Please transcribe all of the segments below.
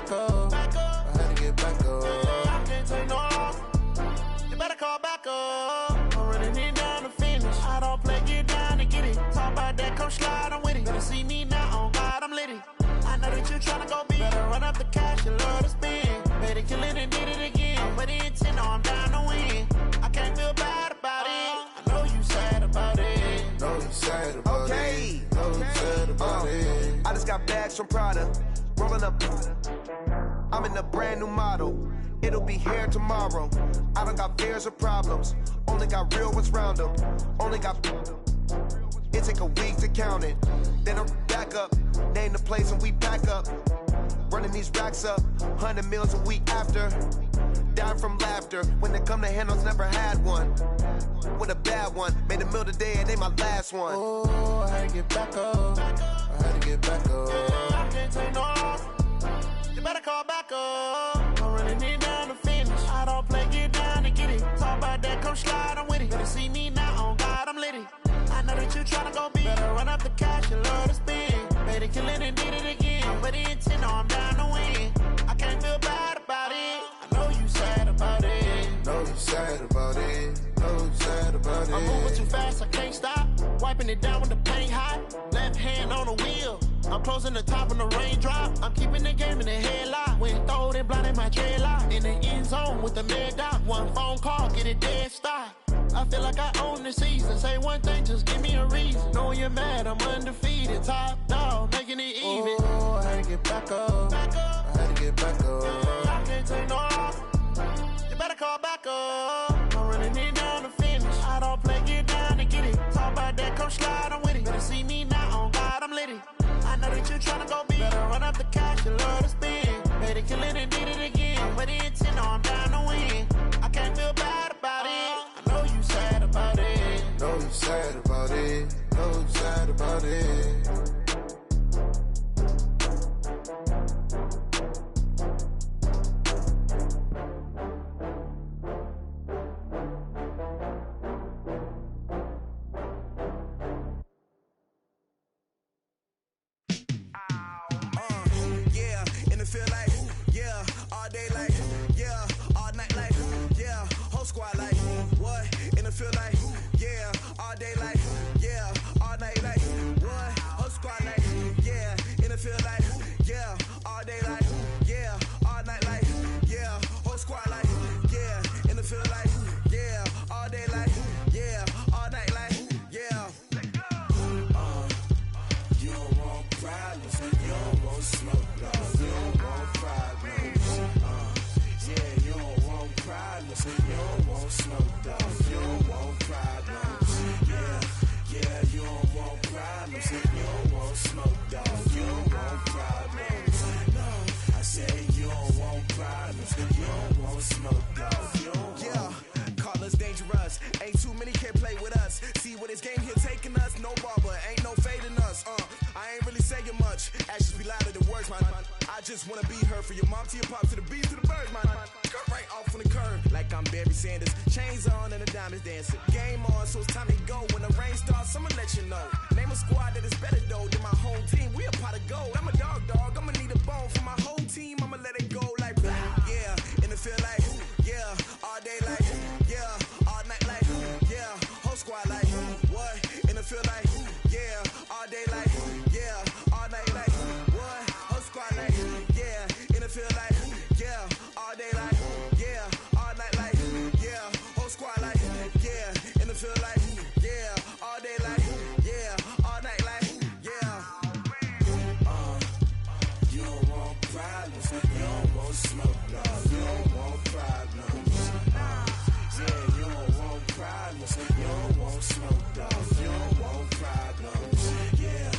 back up. I had to get back up. I can't take no loss. You better call back up. I'm running it down to finish. I don't play, get down to get it. Talk about that, come slide, I'm with it. Better see me now, on God, I'm litty. I know that you tryna go big. Better run up the cash, you love to spend. Better kill it and did it again. But the intent, no, I'm down to win. I can't feel bad about it. I know you sad about it. Know you sad about it. Know you sad about it. I just got bags from Prada. Rolling up. I'm in a brand new model. It'll be here tomorrow. I don't got fears or problems. Only got real ones round them. Only got. It take a week to count it. Then I'm back up. Name the place and we pack up. Running these racks up. 100 meals a week after. Down from laughter. When they come to handles, never had one. With a bad one. Made a meal today and they my last one. Oh, I had to get back up. I had to get back up. I can't take no loss. You better call back up. I'm running it down to finish. I don't play, get down to get it. Talk about that, come slide, I'm with it. Better see me now, on God, I'm litty. I know that you tryna go big. Better run up the cash, you love to spend. Better kill it and did it again. But the intent, no, I'm down to win. I can't feel bad about it. I know you sad about it. Know you sad about it. Know you sad about it. I'm moving too fast, I can't stop. Wiping it down with the paint hot. Left hand on the wheel. I'm closing the top when the raindrop. I'm keeping the game in the headlock. When throwed and blinded my dreadlock. In the end zone with the mad dot. One phone call, get it dead stop. I feel like I own the season. Say one thing, just give me a reason. Knowing you're mad, I'm undefeated. Top dog, making it even. Oh, I had to get back up. I had to get back up. I can't take no loss. You better call back up. I'm running it down to finish. I don't play, get down to get it. Talk about that, come slide, I'm with it. Better see me now, on God, I'm litty. I know that you tryna go big. Better run up the cash, you love to spend. Better kill it and did it again. But the intent, no, I'm down to win. I can't feel bad about it. I know you sad about it. Know you sad about it. Know you sad about it. I just wanna be her for your mom to your pop to the beat to the birds, man. Cut right off on the curb like I'm Barry Sanders. Chains on and the diamonds dancing. Game on, so it's time to go. When the rain starts, I'ma let you know. Name a squad that is better though than my whole team. We a pot of gold. I'm a dog. I'ma need a bone for my whole team. I'ma let it go like blah. Yeah, and it feel like yeah, all day like yeah, all night like yeah, whole squad like what? And it feel like yeah, all day like yeah, all night like what? Whole squad like yeah, and it feel like yeah, all day like yeah, all night like yeah, whole squad like yeah, and it feel like yeah, all day like yeah, all night like yeah. You don't want problems, you don't want smoke, no, you don't want problems. Yeah, you don't want problems, you don't want smoke, dog, you don't want problems. Yeah,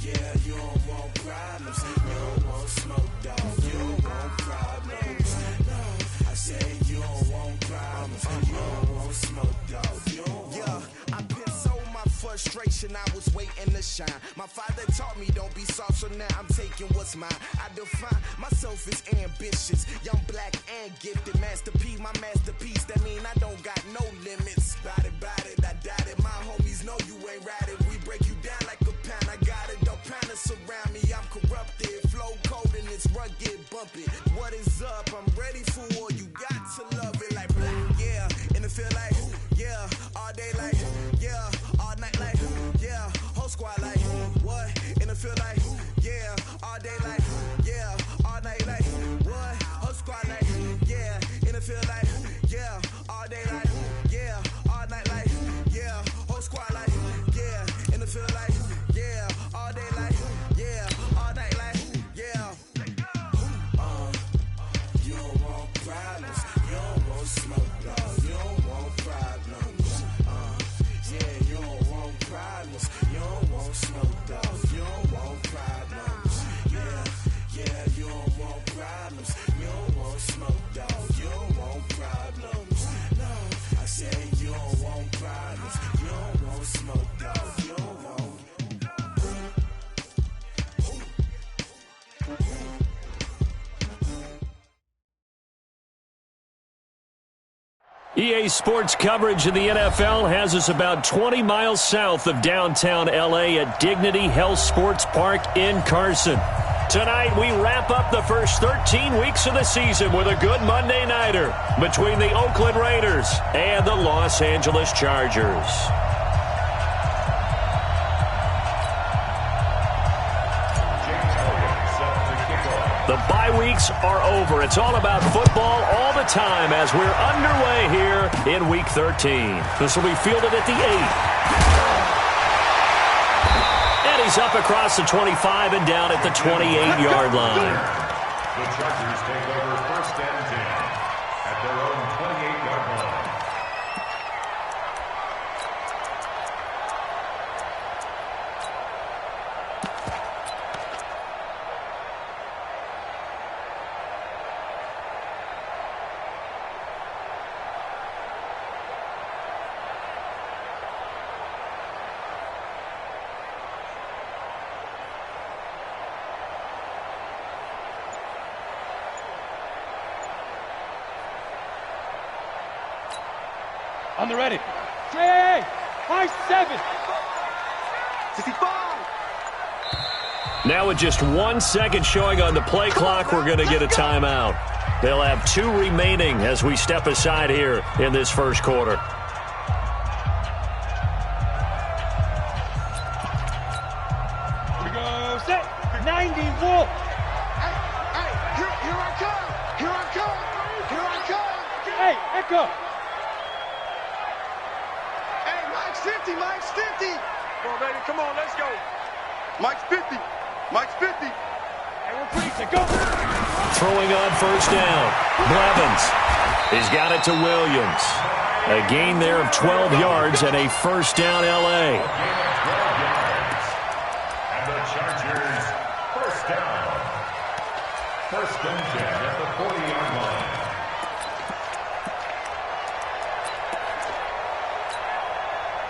yeah, you don't want problems, you don't want smoke, dog, you don't want problems. No, I say you don't want problems, you don't want smoke, dog, you don't want. Yeah, I been so my frustration, I was waiting to shine. My father taught me don't be soft, so now I'm taking what's mine. I define myself as ambitious, young, black, and gifted. Master P, my masterpiece, that mean I don't got no limits. Bout it, I doubt it. My homies know you ain't ratted. We break you down like a pound. I got it, don't pound to surround me. I'm corrupted, flow cold and it's rugged, bump it. EA Sports coverage of the NFL has us about 20 miles south of downtown L.A. at Dignity Health Sports Park in Carson. Tonight, we wrap up the first 13 weeks of the season with a good Monday nighter between the Oakland Raiders and the Los Angeles Chargers. The bye weeks are over. It's all about football all the time as we're underway here in Week 13. This will be fielded at the 8. And he's up across the 25 and down at the 28-yard line. The Chargers take over 1st and 10 at their own 28-yard line. On the ready. Hey, 5-7. 65. Now with just 1 second showing on the play clock, we're going to get a timeout. They'll have 2 remaining as we step aside here in this first quarter. Here we go. Set. 90 Wolf. Hey, here I come. Here I come. Here I come. Hey, Echo. Hey, Mike's 50. Mike's 50. Come on, baby. Come on, let's go. Mike's 50. Mike's 50. Hey, we're free to go. Throwing on first down. Blevins. He's got it to Williams. A gain there of 12 yards and a first down L.A. And the Chargers, first down. 1st and 10 at the 40-yard line.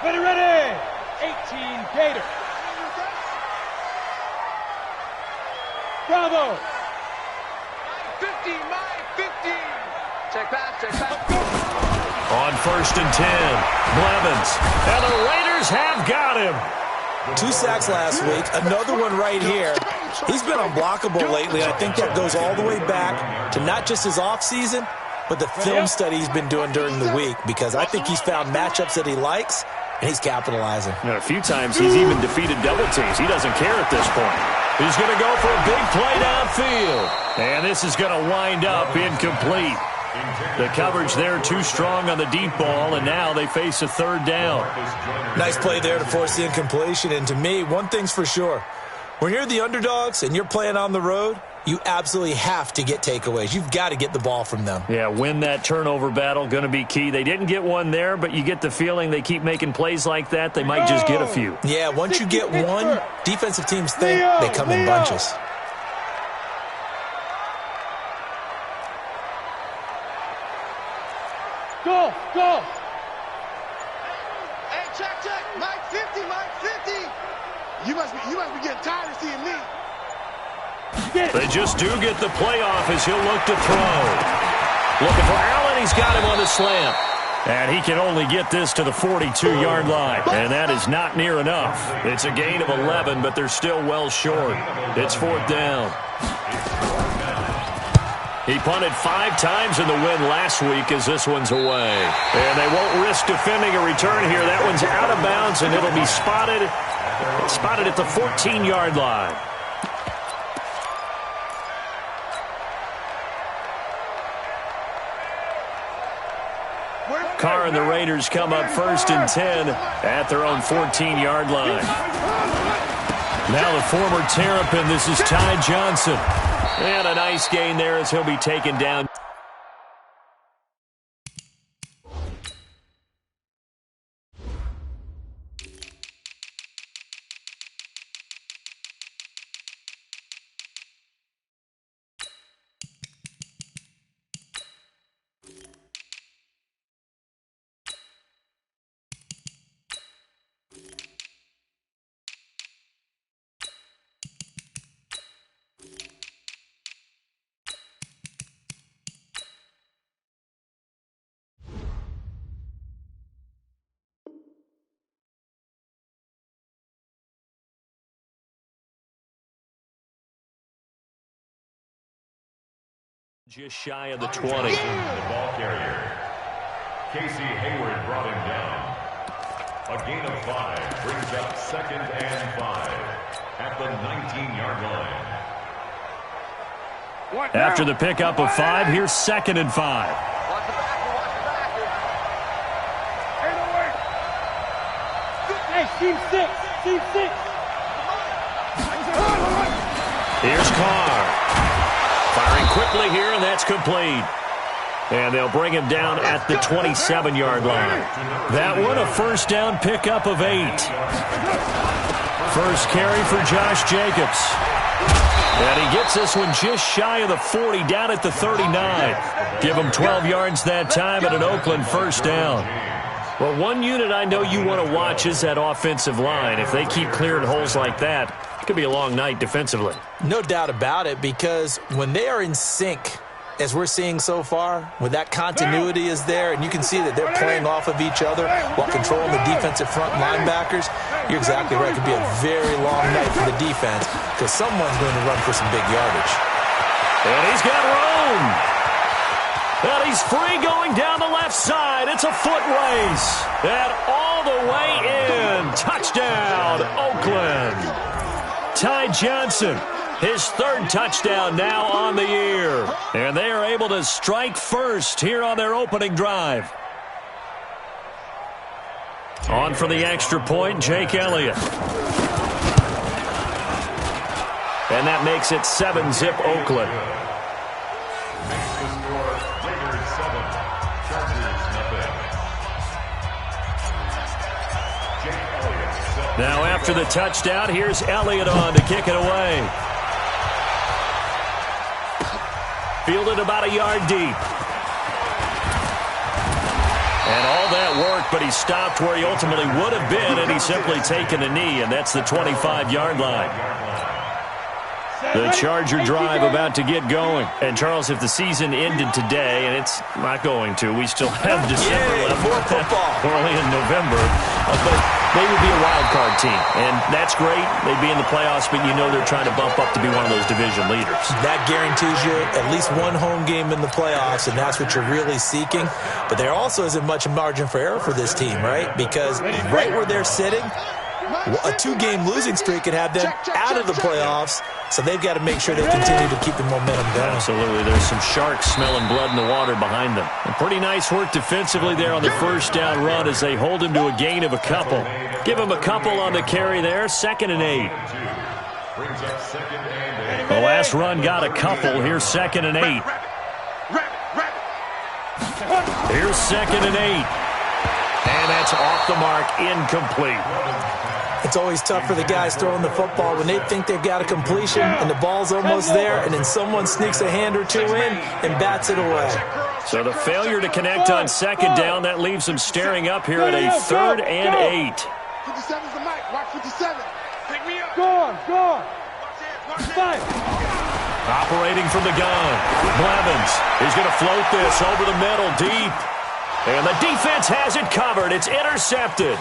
Ready, ready. 18 Gator. Bravo. 50. Mike 50. Check pass. Check pass. On 1st and 10, Blevins. And the Raiders have got him. 2 sacks last week, another one right here. He's been unblockable lately, and I think that goes all the way back to not just his offseason, but the film study he's been doing during the week, because I think he's found matchups that he likes, and he's capitalizing. And a few times he's even defeated double teams. He doesn't care at this point. He's going to go for a big play downfield. And this is going to wind up incomplete. The coverage there too strong on the deep ball, and now they face a 3rd down. Nice play there to force the incompletion, and to me, one thing's for sure. When you're the underdogs and you're playing on the road, you absolutely have to get takeaways. You've got to get the ball from them. Yeah, win that turnover battle, going to be key. They didn't get one there, but you get the feeling they keep making plays like that, they might just get a few. Yeah, once you get one, defensive teams think they come in bunches. Go, go. Hey, check. Mike 50. Mike 50. You must be getting tired of seeing me. They just do get the playoff as he'll look to throw. Looking for Allen. He's got him on the slant. And he can only get this to the 42-yard line. And that is not near enough. It's a gain of 11, but they're still well short. It's 4th down. He punted 5 times in the win last week as this one's away. And they won't risk defending a return here. That one's out of bounds, and it'll be spotted at the 14-yard line. Carr and the Raiders come up 1st and 10 at their own 14-yard line. Now the former Terrapin, this is Ty Johnson. And a nice gain there as he'll be taken down. Just shy of the 20. The ball carrier. Casey Hayward brought him down. A gain of 5 brings up 2nd and 5 at the 19-yard line. After the pickup of 5, here's 2nd and 5. Hey, team 6. Team 6. Here's Carr. Firing quickly here, and that's complete. And they'll bring him down at the 27-yard line. That one, a first down pickup of 8. First carry for Josh Jacobs. And he gets this one just shy of the 40, down at the 39. Give him 12 yards that time at an Oakland first down. Well, one unit I know you want to watch is that offensive line. If they keep clearing holes like that, it could be a long night defensively. No doubt about it, because when they are in sync, as we're seeing so far, when that continuity is there, and you can see that they're playing off of each other while controlling the defensive front linebackers, you're exactly right. It could be a very long night for the defense because someone's going to run for some big yardage. And he's got room. And he's free going down the left side. It's a foot race. And all the way in. Touchdown, Oakland. Ty Johnson. His 3rd touchdown now on the year. And they are able to strike first here on their opening drive. On for the extra point, Jake Elliott. And that makes it 7-zip Oakland. Now after the touchdown, here's Elliott on to kick it away. Fielded about a yard deep. And all that work, but he stopped where he ultimately would have been, and he's simply taken a knee, and that's the 25-yard line. The Charger drive about to get going. And, Charles, if the season ended today, and it's not going to, we still have December left. More football. We're only in November. But they would be a wild card team. And that's great. They'd be in the playoffs, but you know they're trying to bump up to be one of those division leaders. That guarantees you at least one home game in the playoffs, and that's what you're really seeking. But there also isn't much margin for error for this team, right? Because right where they're sitting, a 2-game losing streak could have them out of the playoffs, so they've got to make sure they continue to keep the momentum going. Absolutely. There's some sharks smelling blood in the water behind them. And pretty nice work defensively there on the first down run as they hold him to a gain of a couple. Give him a couple on the carry there. 2nd and 8. The last run got a couple. Here's 2nd and 8. Here's 2nd and 8. And that's off the mark, incomplete. It's always tough for the guys throwing the football when they think they've got a completion and the ball's almost there, and then someone sneaks a hand or two in and bats it away. So the failure to connect on 2nd down, that leaves them staring up here at a 3rd and 8. 57's the mic. Watch 57. Pick me up. Go on. Five. Operating from the gun. Blevins is going to float this over the middle deep. And the defense has it covered. It's intercepted.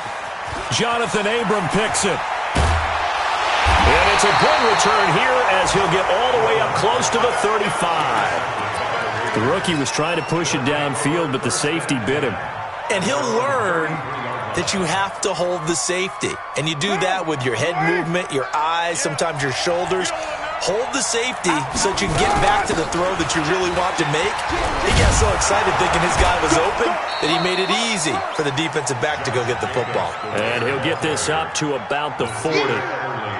Jonathan Abram picks it. And it's a good return here as he'll get all the way up close to the 35. The rookie was trying to push it downfield, but the safety bit him. And he'll learn that you have to hold the safety. And you do that with your head movement, your eyes, sometimes your shoulders. Hold the safety so that you can get back to the throw that you really want to make. He got so excited thinking his guy was open that he made it easy for the defensive back to go get the football. And he'll get this up to about the 40.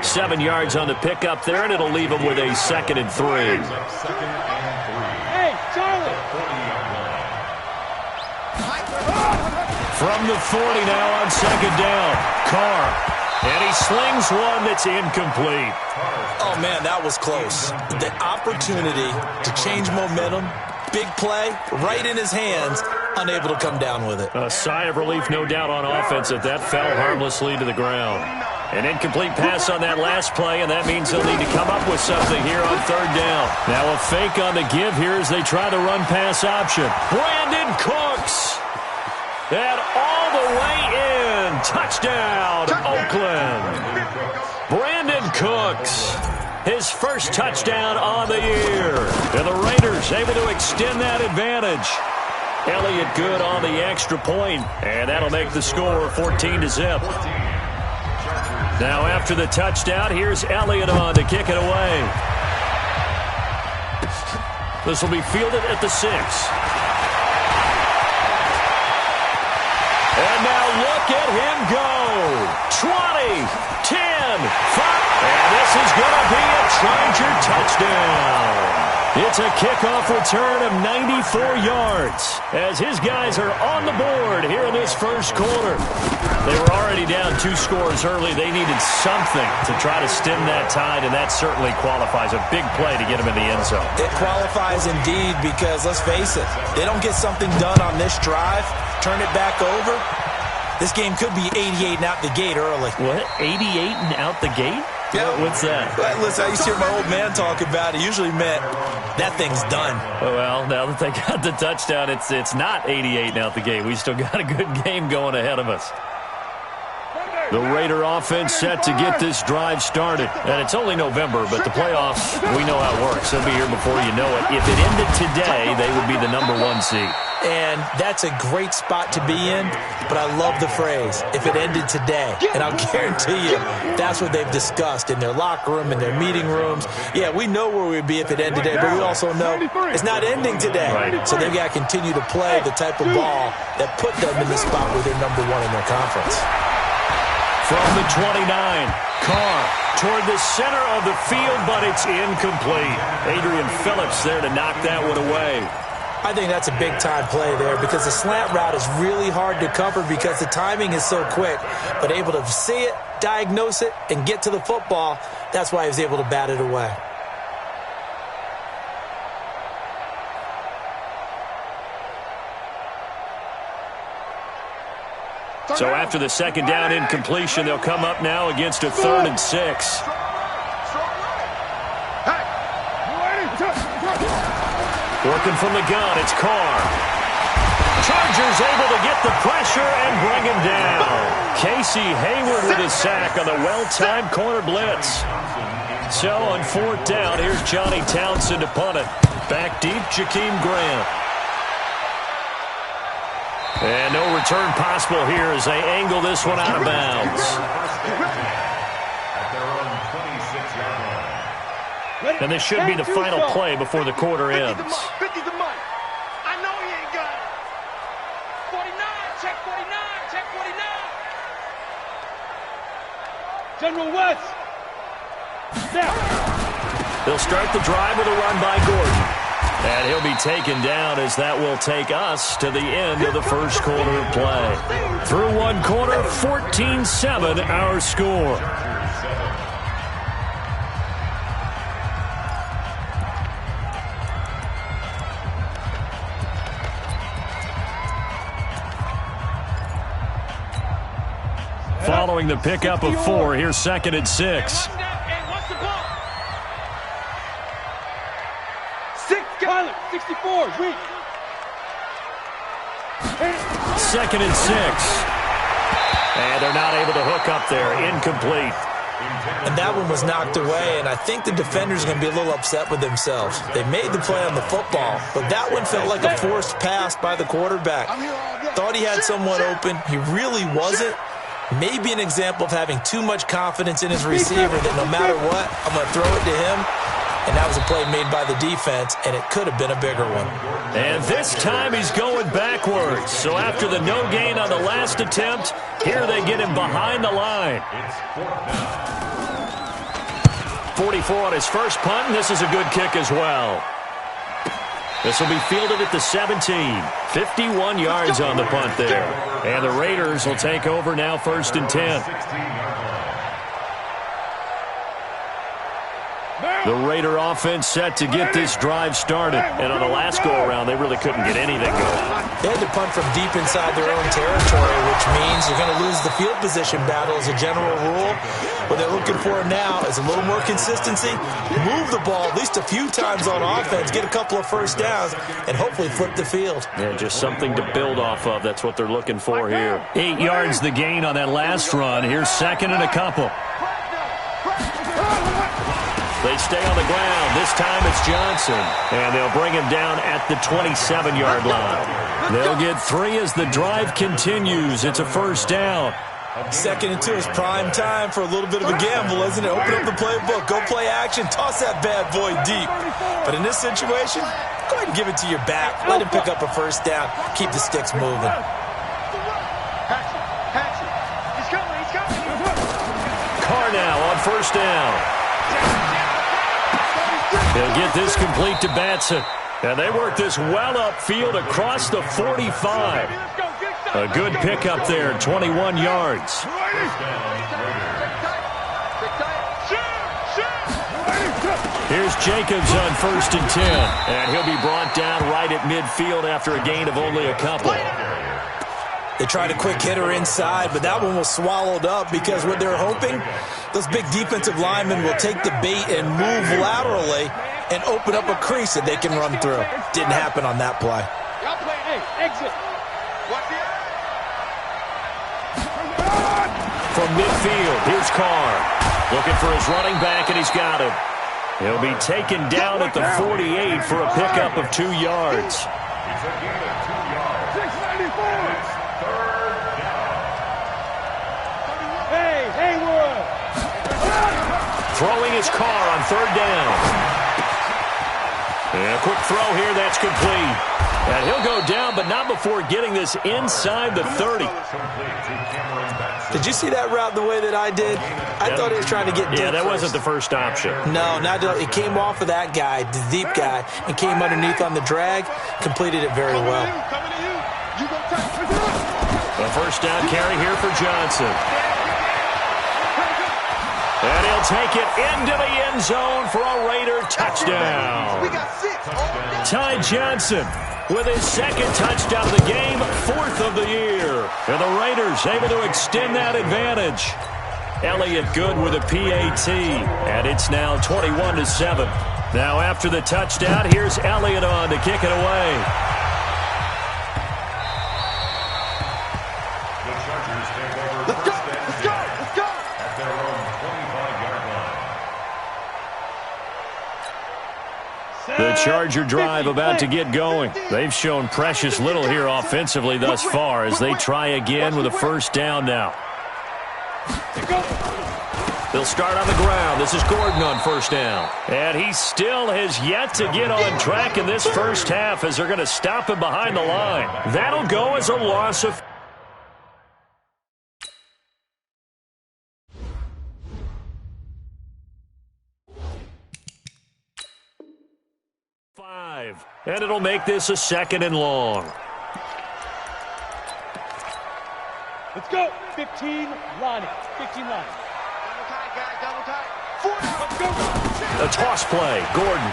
7 yards on the pickup there, and it'll leave him with a 2nd and 3. Hey, Charlie. From the 40 now on 2nd down. Carr. And he slings one that's incomplete. Oh, man, that was close. The opportunity to change momentum, big play, right in his hands, unable to come down with it. A sigh of relief, no doubt, on offense that fell harmlessly to the ground. An incomplete pass on that last play, and that means they'll need to come up with something here on 3rd down. Now a fake on the give here as they try to run pass option. Brandon Cooks. And all the way in. Touchdown, Oakland. Brandon Cooks. his first touchdown on the year. And the Raiders able to extend that advantage. Elliott good on the extra point, and that'll make the score 14-0. Now after the touchdown, here's Elliott on to kick it away. This will be fielded at the 6. And now look at him go. 20, 10, 5. And this is going to be a Charger touchdown. It's a kickoff return of 94 yards as his guys are on the board here in this first quarter. They were already down 2 scores early. They needed something to try to stem that tide, and that certainly qualifies. A big play to get him in the end zone. It qualifies indeed because, let's face it, they don't get something done on this drive, turn it back over, this game could be 88 and out the gate early. What? 88 and out the gate? Yeah. What's that? Listen, I used to hear my old man talk about it. Usually meant that thing's done. Well, now that they got the touchdown, it's not 88 and out the gate. We still got a good game going ahead of us. The Raider offense set to get this drive started. And it's only November, but the playoffs, we know how it works. They'll be here before you know it. If it ended today, they would be the #1 seed. And that's a great spot to be in, but I love the phrase, if it ended today. And I'll guarantee you, that's what they've discussed in their locker room, in their meeting rooms. Yeah, we know where we'd be if it ended today, but we also know it's not ending today. Right. So they've got to continue to play the type of ball that put them in the spot where they're #1 in their conference. From the 29, Carr toward the center of the field, but it's incomplete. Adrian Phillips there to knock that one away. I think that's a big-time play there because the slant route is really hard to cover because the timing is so quick. But able to see it, diagnose it, and get to the football, that's why he was able to bat it away. So after the second down incompletion, they'll come up now against a 3rd and 6. Working from the gun, it's Carr. Chargers able to get the pressure and bring him down. Casey Hayward with his sack on the well-timed corner blitz. So on 4th down, here's Johnny Townsend to punt it. Back deep, Jakeem Grant. And no return possible here as they angle this one out of bounds. And this should be the final play before the quarter ends. 50's the money. I know he ain't got it. 49, check 49, check 49. General West. Now. They'll start the drive with a run by Gordon. And he'll be taken down as that will take us to the end of the first quarter of play. Through one quarter, 14-7 our score. Following the pickup of 4, here's 2nd and 6. Pilot, 64, weak. 2nd and 6. And they're not able to hook up there. Incomplete. And that one was knocked away, and I think the defenders are going to be a little upset with themselves. They made the play on the football, but that one felt like a forced pass by the quarterback. Thought he had someone open. He really wasn't. Maybe an example of having too much confidence in his receiver that no matter what, I'm going to throw it to him. And that was a play made by the defense, and it could have been a bigger one. And this time he's going backwards. So after the no gain on the last attempt, here they get him behind the line. 44 on his first punt, and this is a good kick as well. This will be fielded at the 17. 51 yards on the punt there. And the Raiders will take over now 1st and 10. The Raider offense set to get this drive started. And on the last go-around, they really couldn't get anything going. They had to punt from deep inside their own territory, which means you're going to lose the field position battle as a general rule. What they're looking for now is a little more consistency, move the ball at least a few times on offense, get a couple of first downs, and hopefully flip the field. Yeah, just something to build off of. That's what they're looking for here. 8 yards the gain on that last run. Here's 2nd and a couple. They stay on the ground. This time it's Johnson. And they'll bring him down at the 27-yard line. They'll get 3 as the drive continues. It's a first down. 2nd and 2 is prime time for a little bit of a gamble, isn't it? Open up the playbook, go play action, toss that bad boy deep. But in this situation, go ahead and give it to your back. Let him pick up a first down. Keep the sticks moving. Carr now on first down. He'll get this complete to Batson. And they work this well upfield across the 45. A good pickup there, 21 yards. Here's Jacobs on 1st and 10. And he'll be brought down right at midfield after a gain of only a couple. They tried a quick hitter inside, but that one was swallowed up because what they're hoping, those big defensive linemen will take the bait and move laterally and open up a crease that they can run through. Didn't happen on that play. Y'all play, exit. From midfield, here's Carr. Looking for his running back, and he's got him. He'll be taken down at the 48 for a pickup of 2 yards. It's a gain of 2 yards. 694. It's third down. Hey, Haywood. Throwing his Carr on 3rd down. And a quick throw here, that's complete. And he'll go down, but not before getting this inside the 30. Did you see that route the way that I did? I thought he was trying to get deep. Yeah, that first. wasn't the first option. No, not it came off of that guy, the deep guy, and came underneath on the drag, completed it very well. The first down carry here for Johnson. And he'll take it into the end zone for a Raider touchdown. Ty Johnson with his 2nd touchdown of the game, 4th of the year. And the Raiders able to extend that advantage. Elliott good with a PAT. And it's now 21-7. Now after the touchdown, here's Elliott on to kick it away. The Chargers take over first and 10 at their own 25-yard line. The Charger drive about to get going. They've shown precious little here offensively thus far as they try again with a first down now. They'll start on the ground. This is Gordon on first down. And he still has yet to get on track in this first half as they're going to stop him behind the line. That'll go as a loss of... And it'll make this a 2nd and long. Let's go. 15 line. 15 line. Double tight. Let's go. A toss play, Gordon.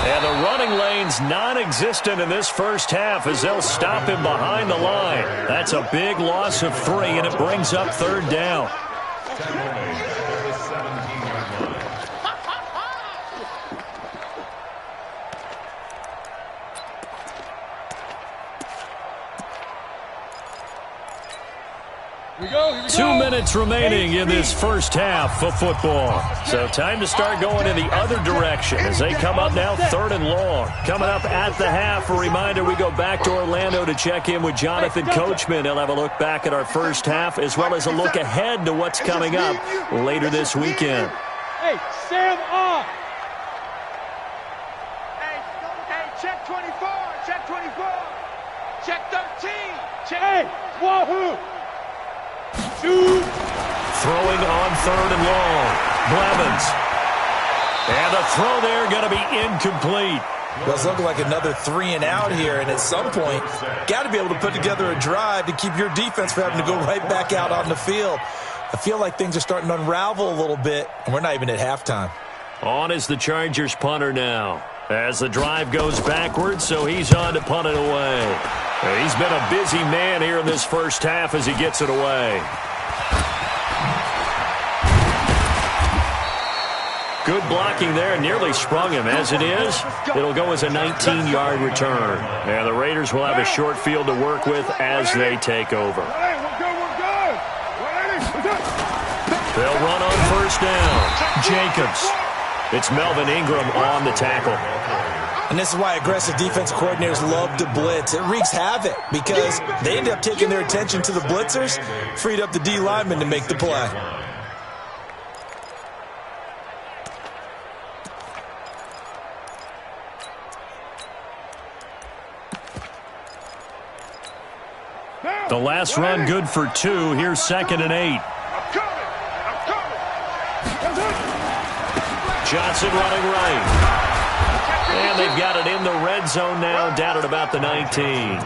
And the running lane's non-existent in this first half as they'll stop him behind the line. That's a big loss of 3, and it brings up 3rd down. Here we go. 2 minutes remaining in this first half of football. So time to start going in the other direction as they come up now 3rd and long. Coming up at the half, a reminder we go back to Orlando to check in with Jonathan Coachman. He'll have a look back at our first half as well as a look ahead to what's coming up later this weekend. Hey, Sam off. Hey, check 24. Check 24. Check 13. Check. Hey, wahoo. Shoot. Throwing on 3rd and long. Blevins. And the throw there going to be incomplete. Well, it's looking like another 3 and out here, and at some point, got to be able to put together a drive to keep your defense from having to go right back out on the field. I feel like things are starting to unravel a little bit, and we're not even at halftime. On is the Chargers punter now. As the drive goes backwards, so he's on to punt it away. He's been a busy man here in this first half as he gets it away. Good blocking there, nearly sprung him. As it is, it'll go as a 19-yard return. And the Raiders will have a short field to work with as they take over. They'll run on first down. Jacobs. It's Melvin Ingram on the tackle. And this is why aggressive defensive coordinators love to blitz. It wreaks havoc because they end up taking their attention to the blitzers, freed up the D lineman to make the play. The last run good for 2. Here's 2nd and 8. Johnson running right. And they've got it in the red zone now, down at about the 19.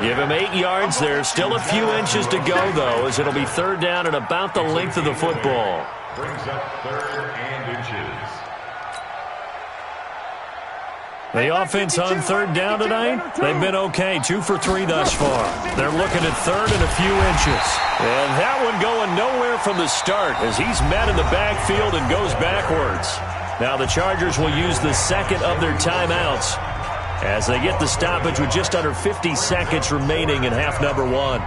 Give him 8 yards there. Still a few inches to go, though, as it'll be 3rd down at about the length of the football. Brings up 3rd and inches. The offense on 3rd down tonight, they've been okay. 2 for 3 thus far. They're looking at 3rd and a few inches. And that one going nowhere from the start as he's met in the backfield and goes backwards. Now the Chargers will use the 2nd of their timeouts as they get the stoppage with just under 50 seconds remaining in half number 1.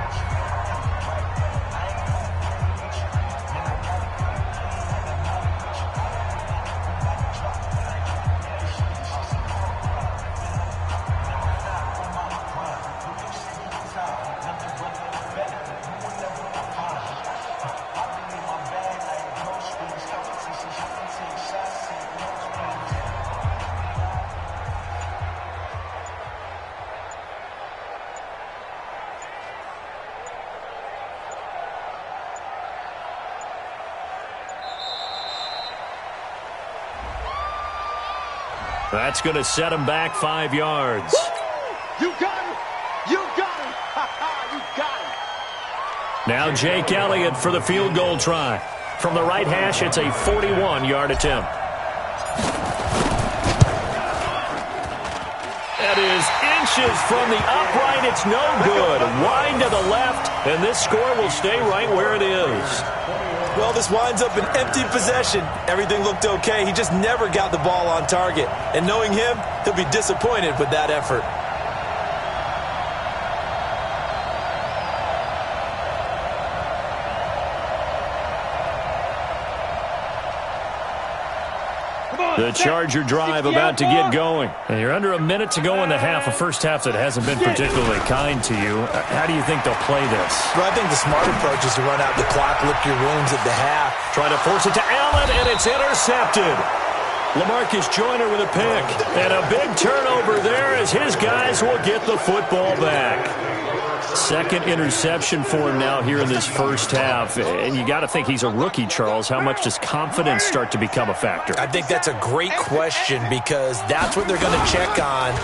That's going to set him back 5 yards. You got it! You got it! You got it! Now Jake Elliott for the field goal try. From the right hash, it's a 41-yard attempt. That is inches from the upright. It's no good. Wide to the left, and this score will stay right where it is. Well, this winds up an empty possession. Everything looked okay. He just never got the ball on target. And knowing him, he'll be disappointed with that effort. The Charger drive about to get going. And you're under a minute to go in the half, a first half that hasn't been particularly kind to you. How do you think they'll play this? Well, I think the smart approach is to run out the clock, lick your wounds at the half. Trying to force it to Allen, and it's intercepted. LaMarcus Joyner with a pick. And a big turnover there as his guys will get the football back. 2nd interception for him now here in this first half. And you got to think he's a rookie, Charles. How much does confidence start to become a factor? I think that's a great question because that's what they're going to check on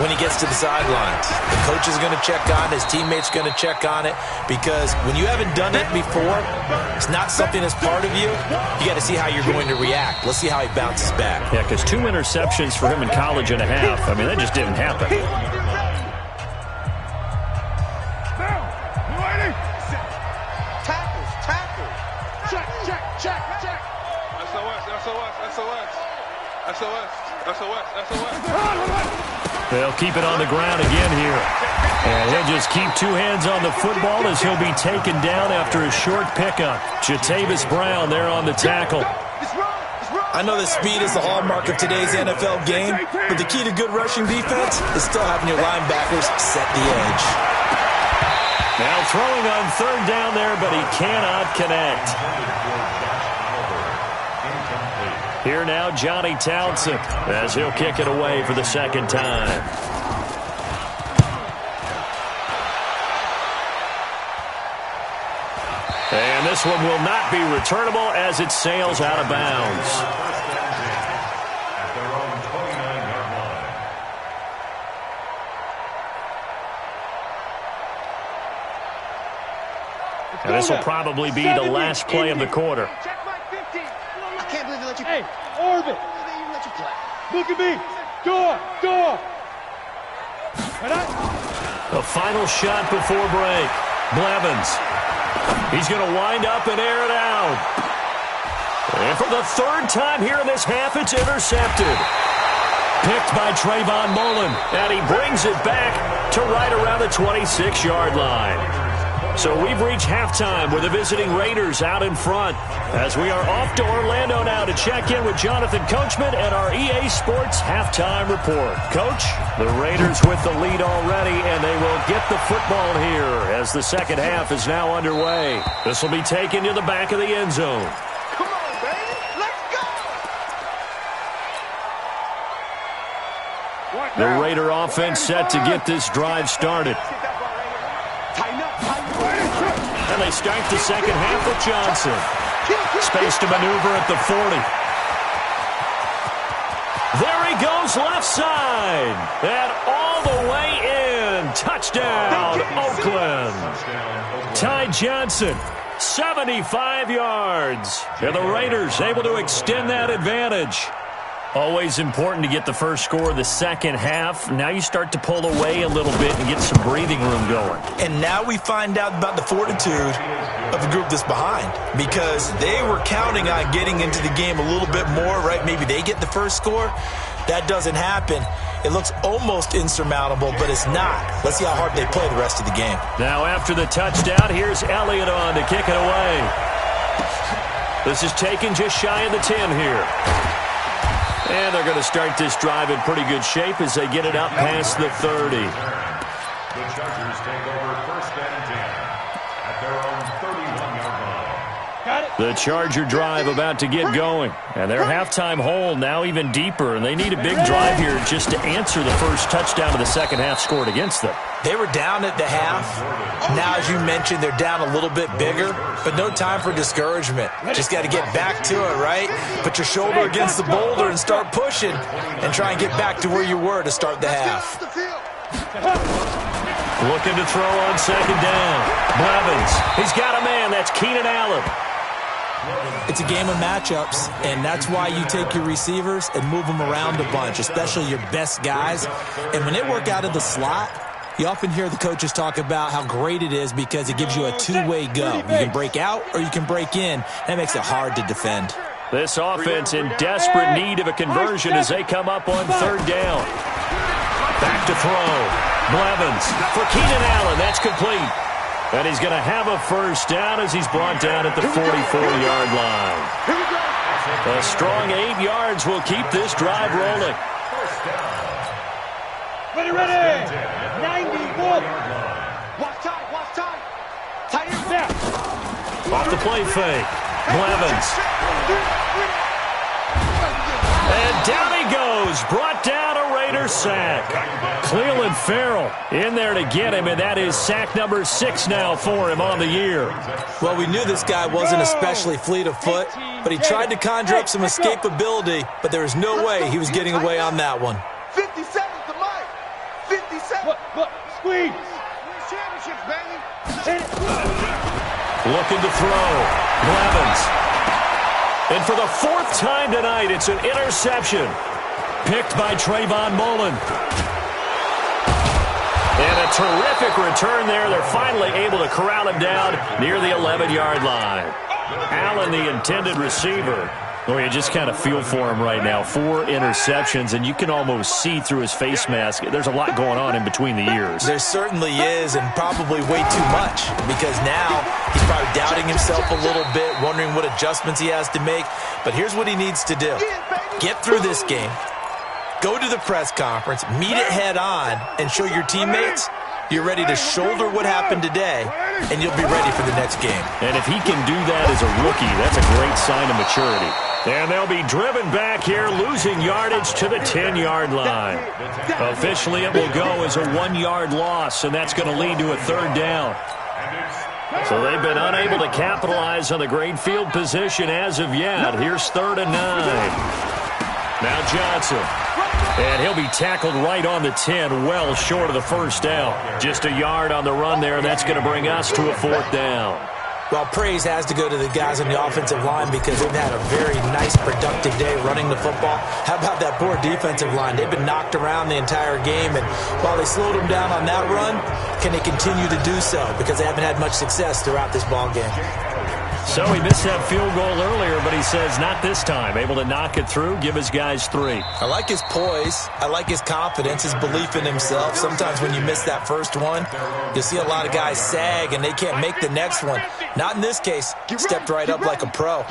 when he gets to the sidelines. The coach is going to check on, his teammates going to check on it, because when you haven't done it before, it's not something that's part of you. You got to see how you're going to react. Let's see how he bounces back. Yeah, because 2 interceptions for him in college and a half. I mean, that just didn't happen. They'll keep it on the ground again here. And he'll just keep 2 hands on the football as he'll be taken down after a short pickup. Jatavis Brown there on the tackle. I know that speed is the hallmark of today's NFL game, but the key to good rushing defense is still having your linebackers set the edge. Now throwing on 3rd down there, but he cannot connect. Here now, Johnny Townsend, as he'll kick it away for the 2nd time. And this one will not be returnable as it sails out of bounds. At their own 29-yard line. And this will probably be the last play of the quarter. I can't believe they let you play. Hey, Orbit. They let you play. Look at me. Door. The final shot before break. Blevins. He's going to wind up and air it out. And for the 3rd time here in this half, it's intercepted. Picked by Trayvon Mullen. And he brings it back to right around the 26-yard line. So we've reached halftime with the visiting Raiders out in front. As we are off to Orlando now to check in with Jonathan Coachman and our EA Sports Halftime Report. Coach, the Raiders with the lead already, and they will get the football here as the second half is now underway. This will be taken to the back of the end zone. Come on, baby. Let's go. The Raider offense set to get this drive started. And they start the second half with Johnson. Space to maneuver at the 40. There he goes left side. And all the way in. Touchdown, Oakland. Ty Johnson, 75 yards. And the Raiders able to extend that advantage. Always important to get the first score of the second half. Now you start to pull away a little bit and get some breathing room going. And now we find out about the fortitude of the group that's behind, because they were counting on getting into the game a little bit more, right? Maybe they get the first score. That doesn't happen. It looks almost insurmountable, but it's not. Let's see how hard they play the rest of the game. Now after the touchdown, here's Elliott on to kick it away. This is taken just shy of the 10 here. And they're going to start this drive in pretty good shape as they get it up past the 30. The Chargers take over first and 10 at their own 31-yard line. Got it. The Charger drive about to get going. And their halftime hole now even deeper. And they need a big drive here just to answer the first touchdown of the second half scored against them. They were down at the half. Now, as you mentioned, they're down a little bit bigger, but no time for discouragement. Just got to get back to it, right? Put your shoulder against the boulder and start pushing and try and get back to where you were to start the half. Looking to throw on second down. Blevins. He's got a man. That's Keenan Allen. It's a game of matchups, and that's why you take your receivers and move them around a bunch, especially your best guys. And when they work out of the slot, you often hear the coaches talk about how great it is because it gives you a two-way go. You can break out or you can break in. That makes it hard to defend. This offense in desperate need of a conversion as they come up on third down. Back to throw. Blevins for Keenan Allen. That's complete. And he's going to have a first down as he's brought down at the 44-yard line. A strong 8 yards will keep this drive rolling. Ready. 91. Watch time. Tight end. Off the play fake. Blevins. And down he goes. Brought down a Raider sack. Cleveland Farrell in there to get him, and that is sack number 6 now for him on the year. Well, we knew this guy wasn't especially fleet of foot, but he tried to conjure up some escapability, but there was no way he was getting away on that one. 50 seconds to Mike. 50 seconds. Look. Squeeze. Win championships, baby. Looking to throw. Blevins. And for the 4th time tonight, it's an interception. Picked by Trayvon Mullen. And a terrific return there. They're finally able to corral him down near the 11-yard line. Allen, the intended receiver. Well, you just kind of feel for him right now. 4 interceptions, and you can almost see through his face mask. There's a lot going on in between the ears. There certainly is, and probably way too much, because now he's probably doubting himself a little bit, wondering what adjustments he has to make. But here's what he needs to do. Get through this game. Go to the press conference, meet it head on, and show your teammates you're ready to shoulder what happened today, and you'll be ready for the next game. And if he can do that as a rookie, that's a great sign of maturity. And they'll be driven back here, losing yardage to the 10-yard line. Officially, it will go as a 1-yard loss, and that's going to lead to a 3rd down. So they've been unable to capitalize on the great field position as of yet. Here's 3rd and 9. Now Johnson. And he'll be tackled right on the 10, well short of the first down. Just a yard on the run there. That's going to bring us to a 4th down. Well, praise has to go to the guys on the offensive line because they've had a very nice, productive day running the football. How about that poor defensive line? They've been knocked around the entire game, and while they slowed them down on that run, can they continue to do so? Because they haven't had much success throughout this ball game. So he missed that field goal earlier, but he says not this time. Able to knock it through, give his guys 3. I like his poise. I like his confidence, his belief in himself. Sometimes when you miss that first one, you see a lot of guys sag and they can't make the next one. Not in this case. Stepped right up like a pro.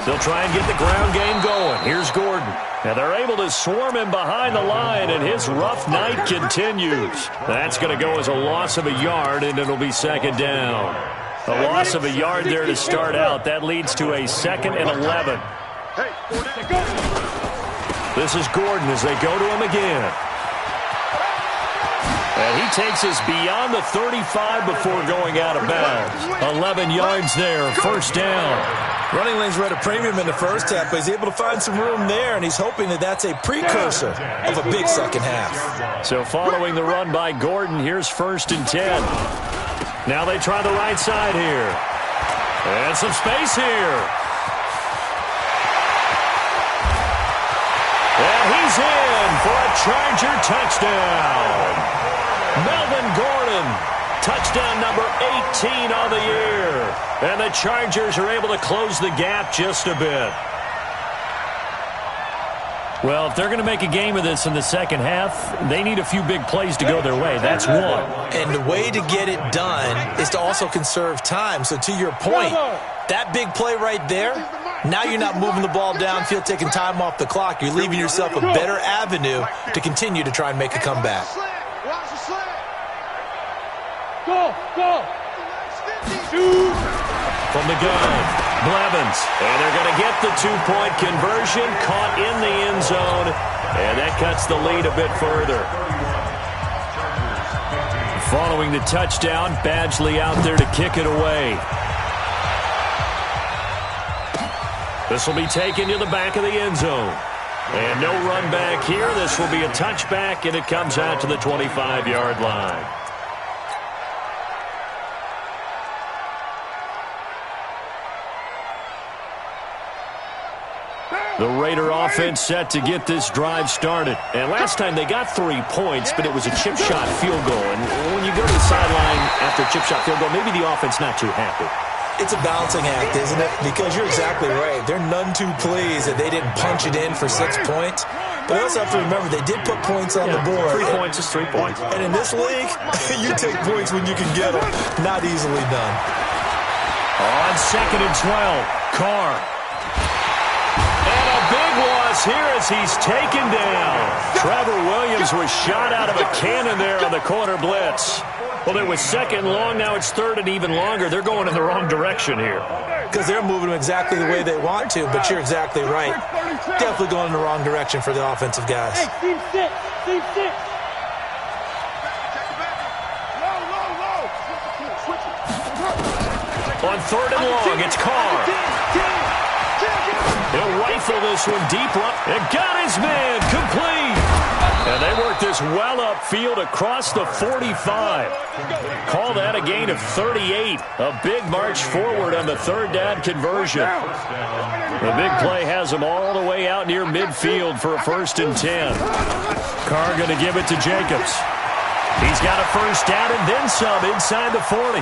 They'll try and get the ground game going. Here's Gordon. Now they're able to swarm him behind the line, and his rough night continues. That's going to go as a loss of a yard, and it'll be second down. A loss of a yard there to start out. That leads to a 2nd and 11. This is Gordon as they go to him again. And he takes us beyond the 35 before going out of bounds. 11 yards there, first down. Running lanes were at a premium in the first half, but he's able to find some room there, and he's hoping that that's a precursor of a big second half. So following the run by Gordon, here's 1st and 10. Now they try the right side here. And some space here. And he's in for a Charger touchdown. Melvin Gordon, touchdown number 18 on the year. And the Chargers are able to close the gap just a bit. Well, if they're going to make a game of this in the second half, they need a few big plays to go their way. That's one. And the way to get it done is to also conserve time. So to your point, that big play right there, now you're not moving the ball downfield, taking time off the clock. You're leaving yourself a better avenue to continue to try and make a comeback. Go! From the gun, Blevins. And they're going to get the 2-point conversion, caught in the end zone, and that cuts the lead a bit further. Following the touchdown, Badgley out there to kick it away. This will be taken to the back of the end zone. And no run back here. This will be a touchback, and it comes out to the 25-yard line. The Raider offense set to get this drive started. And last time they got 3 points, but it was a chip shot field goal. And when you go to the sideline after a chip shot field goal, maybe the offense not too happy. It's a balancing act, isn't it? Because you're exactly right. They're none too pleased that they didn't punch it in for 6 points. But I also have to remember they did put points on the board. 3 points is 3 points. And in this league, you take points when you can get them. Not easily done. On 2nd and 12, Carr. And a big loss here as he's taken down. Trevor Williams was shot out of a cannon there on the corner blitz. Well, it was 2nd long. Now it's 3rd and even longer. They're going in the wrong direction here. Because they're moving them exactly the way they want to, but you're exactly right. Definitely going in the wrong direction for the offensive guys. Hey, team 6. On 3rd and long, it's Carr. He'll rifle this one deep up. And got his man complete. And they work this well upfield across the 45. Call that a gain of 38. A big march forward on the 3rd down conversion. The big play has them all the way out near midfield for a 1st and 10. Carr going to give it to Jacobs. He's got a 1st down and then some inside the 40.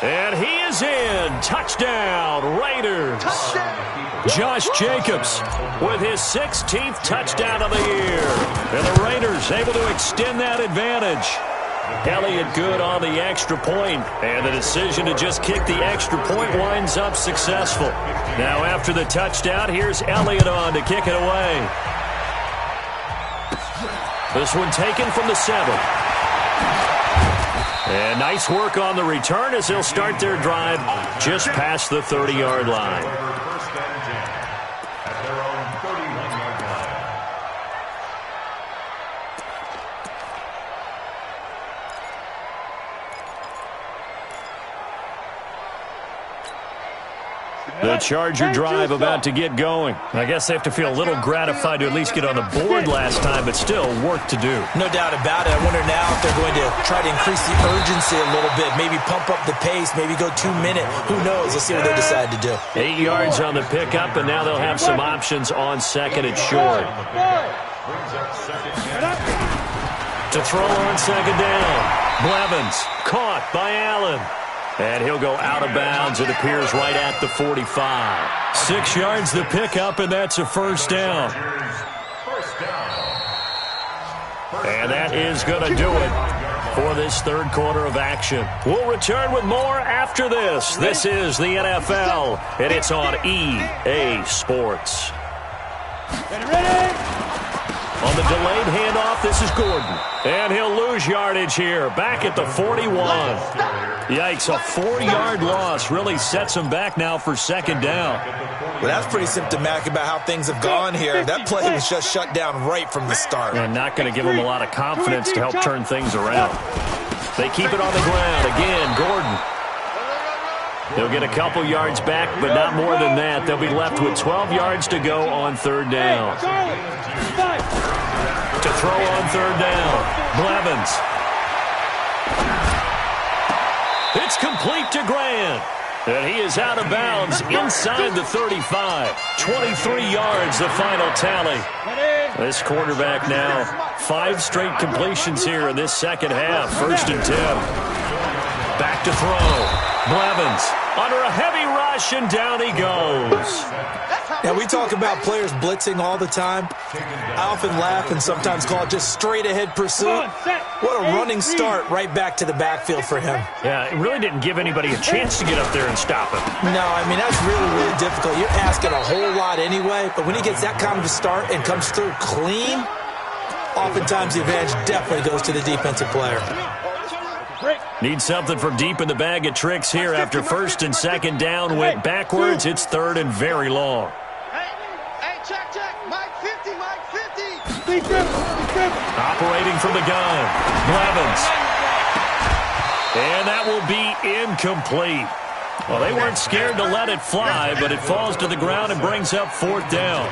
And he is in. Touchdown, Raiders. Josh Jacobs with his 16th touchdown of the year. And the Raiders able to extend that advantage. Elliott good on the extra point. And the decision to just kick the extra point winds up successful. Now after the touchdown, here's Elliott on to kick it away. This one taken from the 7. And nice work on the return as they'll start their drive just past the 30-yard line. First and 10 at their own 31-yard line. The Charger drive about to get going. I guess they have to feel a little gratified to at least get on the board last time, but still work to do. No doubt about it. I wonder now if they're going to try to increase the urgency a little bit, maybe pump up the pace, maybe go 2-minute. Who knows? Let's see what they decide to do. 8 yards on the pickup, and now they'll have some options on 2nd and short. Brings up 2nd and To throw on 2nd down. Blevins caught by Allen. And he'll go out of bounds, it appears, right at the 45. 6 yards the pickup, and that's a first down. And that is going to do it for this third quarter of action. We'll return with more after this. This is the NFL, and it's on EA Sports. Ready? On the delayed handoff, this is Gordon. And he'll lose yardage here, back at the 41. Yikes, a 4-yard loss really sets him back now for second down. Well, that's pretty symptomatic about how things have gone here. That play was just shut down right from the start. And not going to give him a lot of confidence to help turn things around. They keep it on the ground. Again, Gordon. They'll get a couple yards back, but not more than that. They'll be left with 12 yards to go on third down. To throw on third down, Blevins. It's complete to Grant. And he is out of bounds inside the 35. 23 yards, the final tally. This quarterback now, 5 straight completions here in this second half. 1st and 10. Back to throw. Blevins under a heavy rush, and down he goes. Now, we talk about players blitzing all the time. I often laugh and sometimes call it just straight-ahead pursuit. What a running start right back to the backfield for him. Yeah, it really didn't give anybody a chance to get up there and stop him. No, I mean, that's really, really difficult. You're asking a whole lot anyway, but when he gets that kind of a start and comes through clean, oftentimes the advantage definitely goes to the defensive player. Need something from deep in the bag of tricks here after 1st and 2nd down went backwards. It's 3rd and very long. Hey, check. Mike 50, Mike 50. Operating from the gun, Blevins. And that will be incomplete. Well, they weren't scared to let it fly, but it falls to the ground and brings up 4th down.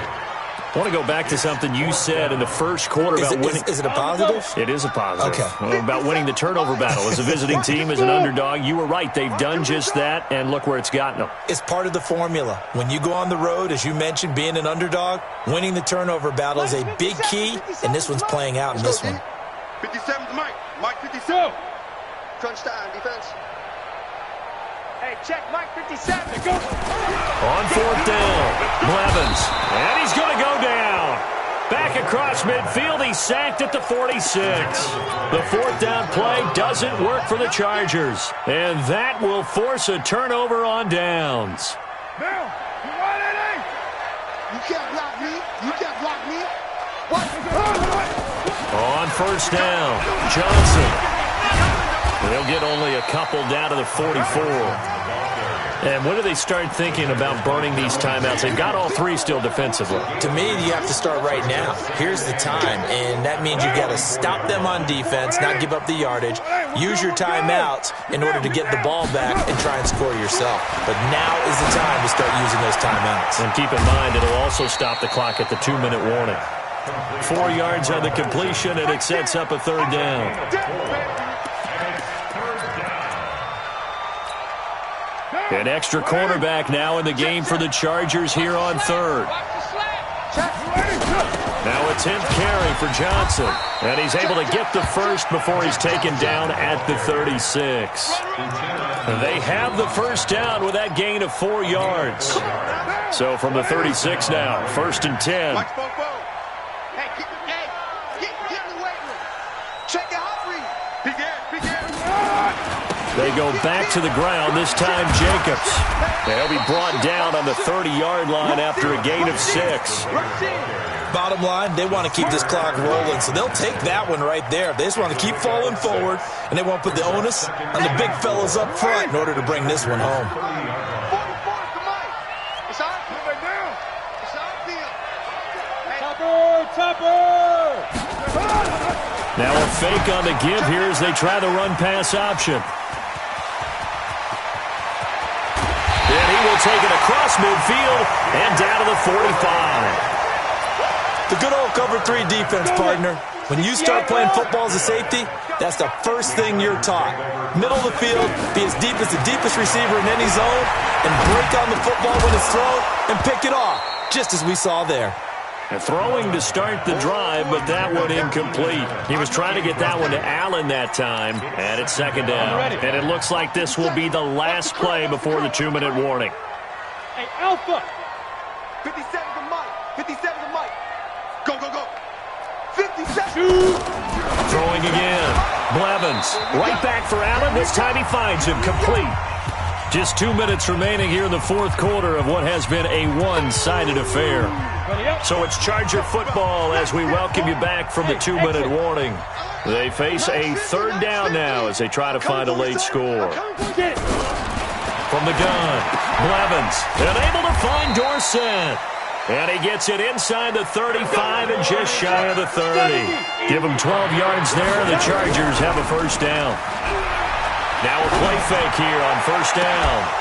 I want to go back to something you said in the first quarter about winning. Is it a positive? It is a positive. Okay. About winning the turnover battle as a visiting team, as an underdog. You were right. They've done just that, and look where it's gotten them. It's part of the formula. When you go on the road, as you mentioned, being an underdog, winning the turnover battle is a big key, and this one's playing out in this one. 57's Mike. Mike 57. Crunch time, defense. Hey, check Mike 57. Go. On 4th down, Blevins. And he's going to go down. Back across midfield, he's sacked at the 46. The 4th down play doesn't work for the Chargers. And that will force a turnover on downs. Bill, you want it? You can't block me. You can't block me. What? On 1st down, Johnson. They'll get only a couple down to the 44. And when do they start thinking about burning these timeouts? They've got all 3 still defensively. To me, you have to start right now. Here's the time, and that means you've got to stop them on defense, not give up the yardage, use your timeouts in order to get the ball back and try and score yourself. But now is the time to start using those timeouts. And keep in mind, it'll also stop the clock at the 2-minute warning. 4 yards on the completion, and it sets up a 3rd down. An extra cornerback now in the game for the Chargers here on 3rd. Now a 10th carry for Johnson. And he's able to get the first before he's taken down at the 36. They have the first down with that gain of 4 yards. So from the 36 now, 1st and 10. They go back to the ground, this time Jacobs. They'll be brought down on the 30-yard line after a gain of 6. Bottom line, they want to keep this clock rolling, so they'll take that one right there. They just want to keep falling forward, and they want to put the onus on the big fellas up front in order to bring this one home. Now a fake on the give here as they try the run-pass option. And he will take it across midfield and down to the 45. The good old cover 3 defense, partner. When you start playing football as a safety, that's the first thing you're taught. Middle of the field, be as deep as the deepest receiver in any zone, and break on the football when it's thrown and pick it off, just as we saw there. And throwing to start the drive, but that one incomplete. He was trying to get that one to Allen that time, and it's second down. And it looks like this will be the last play before the 2-minute warning. Hey, Alpha! 57 to Mike. 57 to Mike. Go, go, go. 57. Throwing again. Blevins. Right back for Allen. This time he finds him complete. Just 2 minutes remaining here in the fourth quarter of what has been a one-sided affair. So it's Charger football as we welcome you back from the 2-minute warning. They face a third down now as they try to find a late score. From the gun, Blevins, and able to find Dorsett. And he gets it inside the 35 and just shy of the 30. Give him 12 yards there, and the Chargers have a first down. Now a play fake here on first down.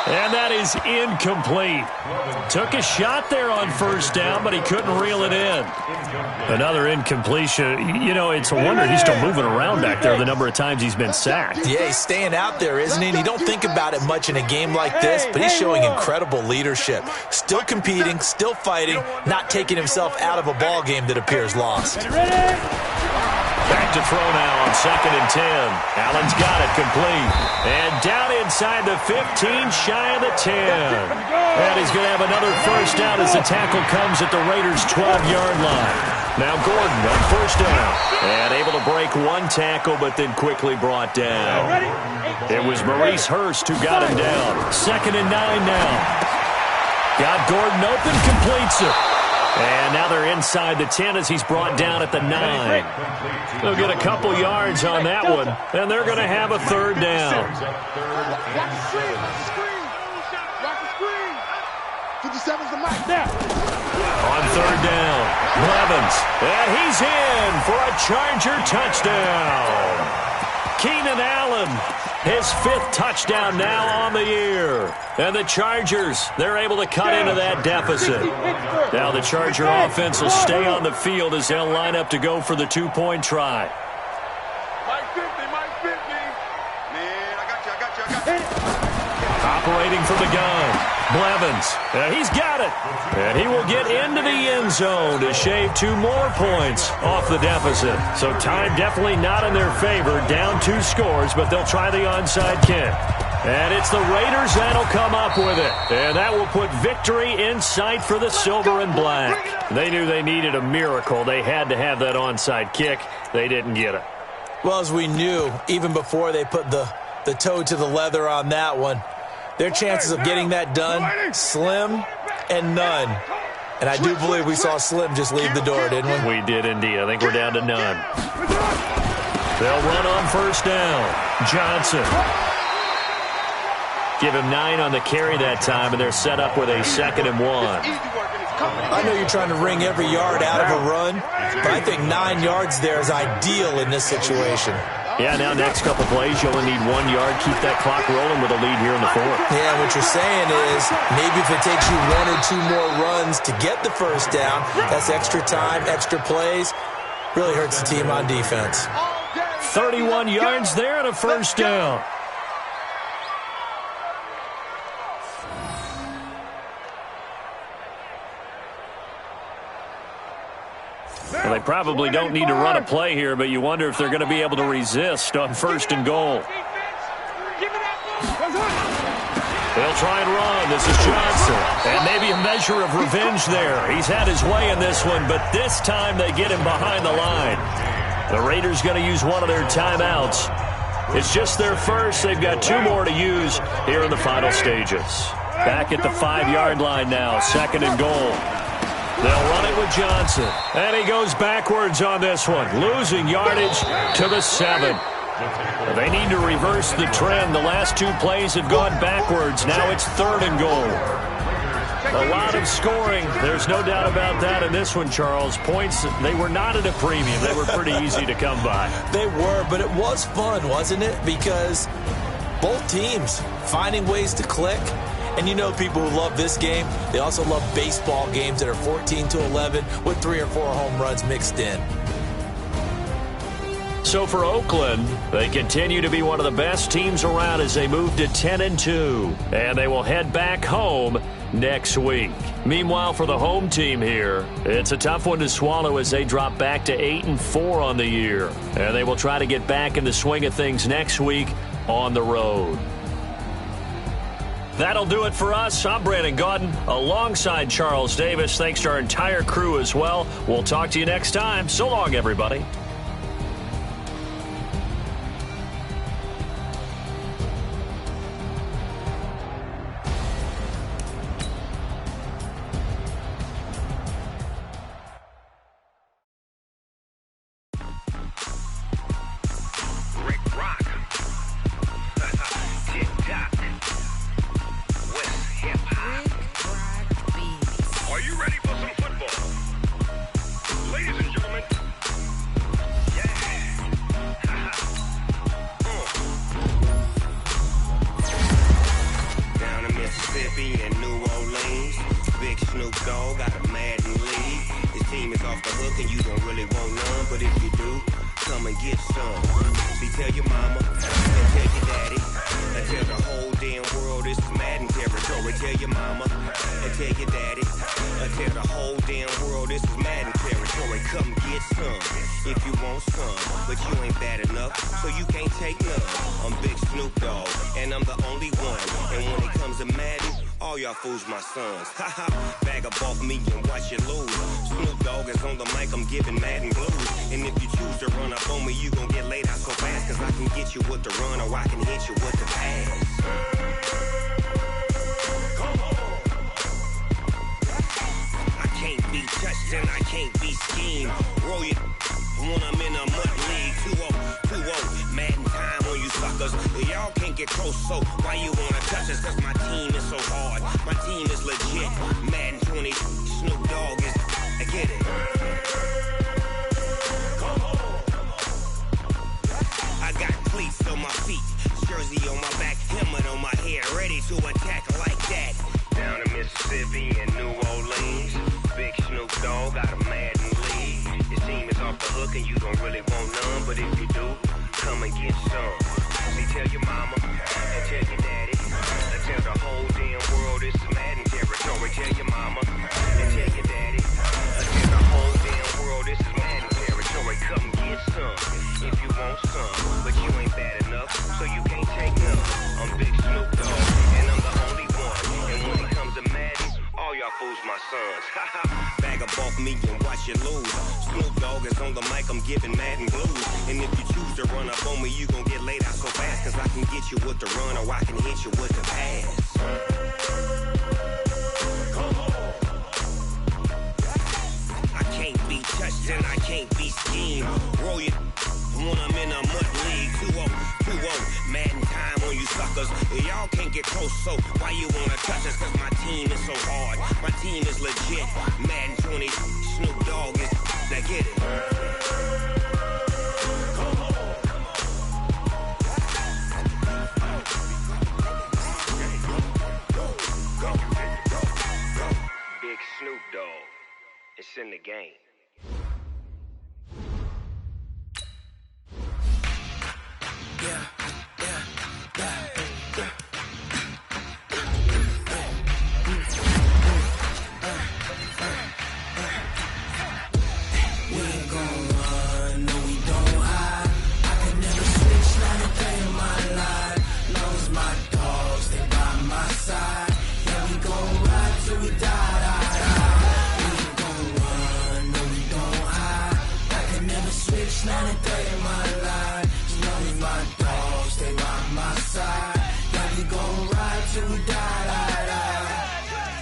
And that is incomplete. Took a shot there on first down, but he couldn't reel it in. Another incompletion. You know, it's a wonder he's still moving around back there the number of times he's been sacked. Yeah, he's staying out there, isn't he? And you don't think about it much in a game like this, but he's showing incredible leadership. Still competing, still fighting, not taking himself out of a ball game that appears lost. Back to throw now on 2nd and 10. Allen's got it complete. And down inside the 15, shy of the 10. And he's going to have another first down as the tackle comes at the Raiders' 12-yard line. Now Gordon on first down. And able to break one tackle, but then quickly brought down. It was Maurice Hurst who got him down. 2nd and 9 now. Got Gordon open, completes it. And now they're inside the 10 as he's brought down at the 9. They'll get a couple yards on that one, and they're going to have a third down. Watch the screen. Watch the screen. 57's the mic. Now. On third down, Blevins. And he's in for a Charger touchdown. Keenan Allen, his 5th touchdown now on the year. And the Chargers, they're able to cut into that deficit. Now the Charger offense will stay on the field as they'll line up to go for the 2-point try. Mike 50, Mike 50. Man, I got you. Operating from the gun, Blevins. He's got it. And he will get into the end zone to shave 2 more points off the deficit. So time definitely not in their favor. Down 2 scores, but they'll try the onside kick. And it's the Raiders that'll come up with it. And that will put victory in sight for the silver and black. They knew they needed a miracle. They had to have that onside kick. They didn't get it. Well, as we knew, even before they put the toe to the leather on that one, their chances of getting that done, slim and none. And I do believe we saw Slim just leave the door, didn't we? We did indeed. I think we're down to none. They'll run on first down. Johnson. Give him 9 on the carry that time, and they're set up with a 2nd and 1. I know you're trying to wring every yard out of a run, but I think 9 yards there is ideal in this situation. Yeah, now next couple plays, you only need 1 yard. Keep that clock rolling with a lead here in the 4th. Yeah, what you're saying is maybe if it takes you 1 or 2 more runs to get the first down, that's extra time, extra plays, really hurts the team on defense. 31 yards there and a first down. Well, they probably don't need to run a play here, but you wonder if they're going to be able to resist on 1st and goal. They'll try and run. This is Johnson. And maybe a measure of revenge there. He's had his way in this one, but this time they get him behind the line. The Raiders going to use one of their timeouts. It's just their first. They've got 2 more to use here in the final stages. Back at the 5-yard line now, 2nd and goal. They'll run it with Johnson. And he goes backwards on this one, losing yardage to the 7. They need to reverse the trend. The last 2 plays have gone backwards. Now it's 3rd and goal. A lot of scoring. There's no doubt about that in this one, Charles. Points, they were not at a premium. They were pretty easy to come by. They were, but it was fun, wasn't it? Because both teams finding ways to click. And you know people who love this game, they also love baseball games that are 14-11 with 3 or 4 home runs mixed in. So for Oakland, they continue to be one of the best teams around as they move to 10-2. And they will head back home next week. Meanwhile, for the home team here, it's a tough one to swallow as they drop back to 8-4 on the year. And they will try to get back in the swing of things next week on the road. That'll do it for us. I'm Brandon Gaudin alongside Charles Davis. Thanks to our entire crew as well. We'll talk to you next time. So long, everybody. Fools my sons. Haha, bag up off me and watch you lose. Snoop Dogg is on the mic, I'm giving Madden blues. And if you choose to run up on me, you gon' get laid out so fast. Cause I can get you with the run or I can hit you with the pass. I can't be touched and I can't be schemed. Roll you when I'm in a mud league. 2-0, Madden time on you suckers. Y'all can't get close, so why you wanna touch us? Cause my team is so hard. My team is legit. Madden 20, Snoop Dogg is. I get it. I got cleats on my feet, jersey on my back, helmet on my head, ready to attack like that. Down in Mississippi and New Orleans, big Snoop Dogg got a Madden league. Your team is off the hook and you don't really want none, but if you do, come and get some. See, tell your mama and tell your daddy. Tell the whole damn world this is Madden territory. Tell your mama and tell your daddy. Tell the whole damn world this is Madden territory. Come get some if you want some, but you ain't bad enough, so you can't take none. I'm Big Snoop Dogg, and I'm the only one. And when it comes to Madden, all y'all fools my sons. Bag up off me and watch you lose. Snoop Dogg is on the mic, I'm giving Madden blues. And if you choose to run up on me, you gon' get laid out so fast. Cause I can get you with the run or I can hit you with the pass. I can't be touched and I can't be schemed. Roll you when I'm in a mud league. 2-0, Madden time on you suckers. Y'all can't get close, so why you wanna touch us? Cause my team is so hard. My team is legit. Madden 20, Snoop Dogg is. Now get it. Big Snoop Dogg. It's in the game.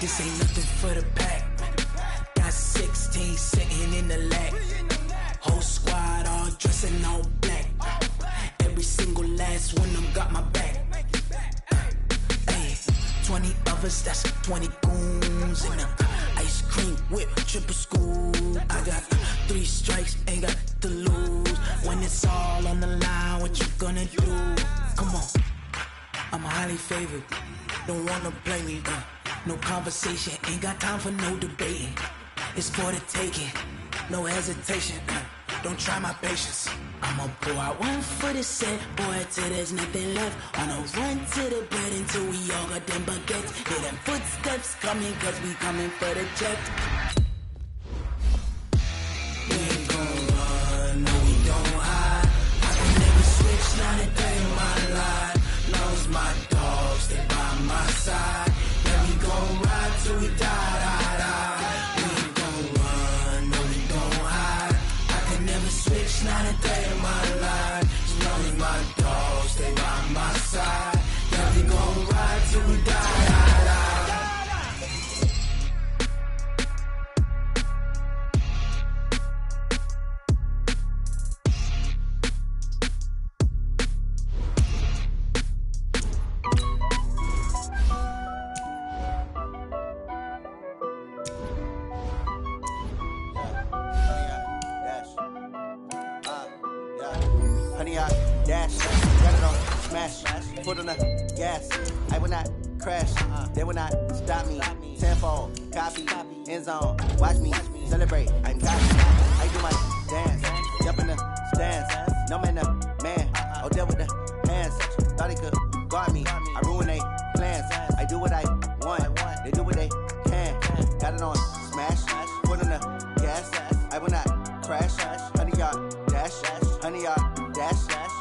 This ain't nothing for the pack. Got 16 sitting in the lap. Whole squad all dressing all black. Every single last one of them got my back. Hey, 20 of us, that's 20 goons. And ice cream whip, triple scoop. I got 3 strikes, ain't got to lose. When it's all on the line, what you gonna do? Come on, I'm highly favored. Don't wanna play me, no conversation, ain't got time for no debating. It's for the taking, no hesitation. Don't try my patience. I'ma pour out one for the set, boy, till there's nothing left. On a run to the bed until we all got them baguettes. Hear them footsteps coming, cause we coming for the check. We ain't gon' run, no we don't hide. I can never switch, not a day in my life. Lost my dogs, stay by my side. Yeah, we gon' ride till we die, die, die. We ain't gon' run, no we don't hide. I can never switch, not a day in my life. As long as my dogs stay by my side. Yeah, we gon' ride till we die, die, die. Honey, I dash, got it on, smash, foot on the gas. I will not crash, they will not stop me. Tenfold, copy, end zone, watch me celebrate. I'm copy, I do my dance, jump in the stands. No man, the man, oh, deal with the hands. Thought he could guard me, I ruin they plans. I do what I want, they do what they can. Got it on, smash, foot on the gas. I will not crash, honey, y'all dash, honey, y'all dash,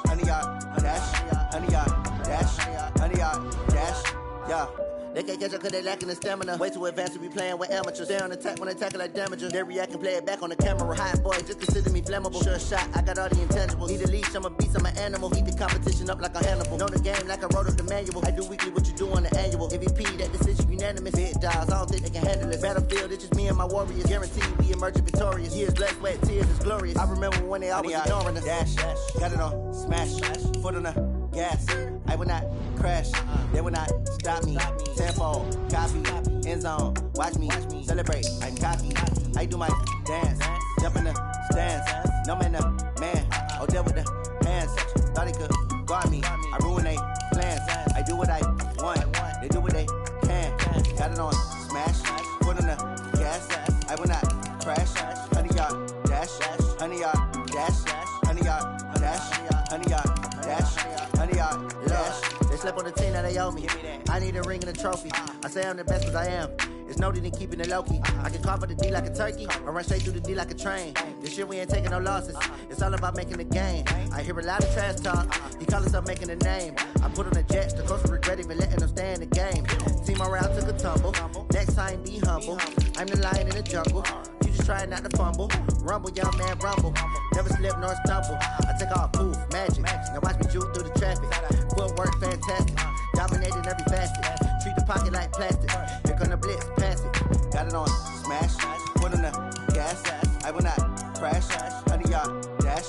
honey, y'all dash, honey, y'all dash, honey, y'all dash, yeah. They can't catch up cause they lacking the stamina. Way too advanced to be playing with amateurs. They on attack when they tackle like damagers. They react and play it back on the camera. Hot boy, just consider me flammable. Sure shot, I got all the intangibles. Need a leash, I'm a beast, I'm an animal. Heat the competition up like a Hannibal. Know the game like I wrote up the manual. I do weekly what you do on the annual. MVP, that decision unanimous. Big dogs, I don't think they can handle it. Battlefield, it's just me and my warriors. Guaranteed we emerging victorious. Years, blood, sweat, tears, is glorious. I remember when they always ignoring us. Dash, got it on, smash, foot on the gas. I will not crash, they will not stop me. Tenfold, copy, end zone, watch me celebrate. I'm cocky, I do my dance, jump in the stands. No man, the man, oh, deal with the hands. Thought he could guard me, I ruin they plans. I do what I want, they do what they can. Got it on, smash, foot on the gas. I will not crash, honey, y'all dash, honey, y'all dash, honey, y'all dash, honey, y'all dash, honey, y'all dash. They slept on the team that they owe me. I need a ring and a trophy. I say I'm the best cause I am. It's no need in keeping it low-key. I can carve the D like a turkey or run straight through the D like a train. This shit we ain't taking no losses. It's all about making the game. I hear a lot of trash talk. He call himself making a name. I put on the jets. The coach regret even letting them stay in the game. Team around took a tumble. Next time be humble. I'm the lion in the jungle. You just try not to fumble. Rumble, young man, rumble. Never slip nor stumble. I take off, poof, magic. Now watch me juke through the traffic. Footwork fantastic. Dominating every facet. Treat the pocket like plastic. Here come the blitz, pass it. Got it on, smash. Foot on the gas. I will not crash. Honey, y'all dash.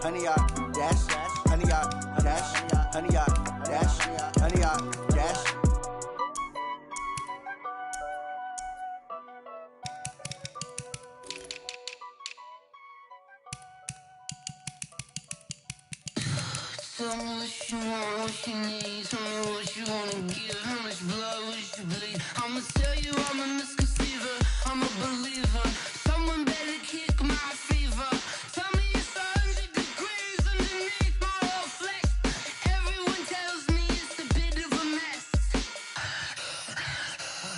Honey, y'all dash. Honey, y'all dash. Honey, y'all dash. Honey, y'all dash. Tell me what you want, what you need. Tell me what you wanna give. How much blood would you bleed? I'ma tell you I'm a misconceiver. I'm a believer. Someone better kick my fever. Tell me it's 100 degrees underneath my whole flesh. Everyone tells me it's a bit of a mess.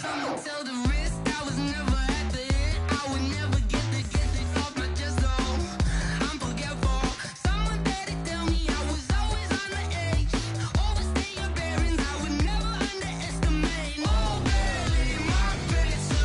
I'ma tell the risk I was never at the end. I would never get this off my chest, though. I'm forgetful. Someone better tell me I was always on the edge. Overstay your bearings, I would never underestimate. Oh, barely, my credit's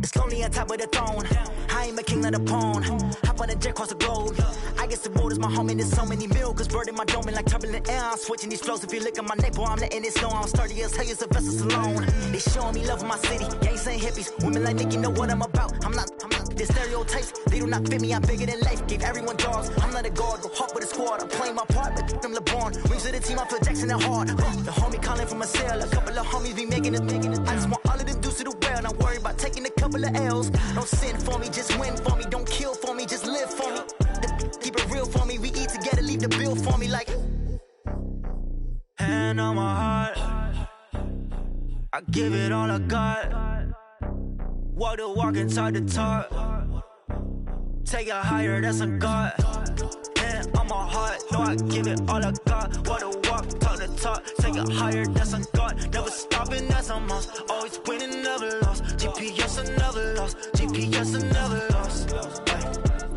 It's lonely on top of the throne. I ain't a king of the pawn. Hop on a jet across the globe. I guess the world is my home and there's so many milkers burning my dome like turbulent air. I'm switching these flows. If you look at my neck, boy, I'm letting it snow. I'm sturdy as hell, Sylvester Stallone. They showing me love in my city. Gangs ain't hippies. Women like Nicki know what I'm about. I'm not the stereotypes. They do not fit me. I'm bigger than life. Gave everyone dogs. I'm not a guard. Go hard with a squad. I'm playing my part, but them LeBron. Rings to the team. I feel Jackson and hard. The homie calling from a cell. A couple of homies be making it. I just want all of them dudes to the well. Not worry about taking a couple of L's. Don't sin for me, just win for me. Don't kill for me, just live for me. Keep it real for me. We eat together, leave the bill for me like. Hand on my heart, I give it all I got. Walk the walk and talk the talk. Take it higher, that's a God. Hand on my heart, no, I give it all I got. Walk the walk, talk the talk. Take it higher, that's a God. Never stopping, that's a must. Always winning, never lost. GPS, I never lost. GPS, I never lost.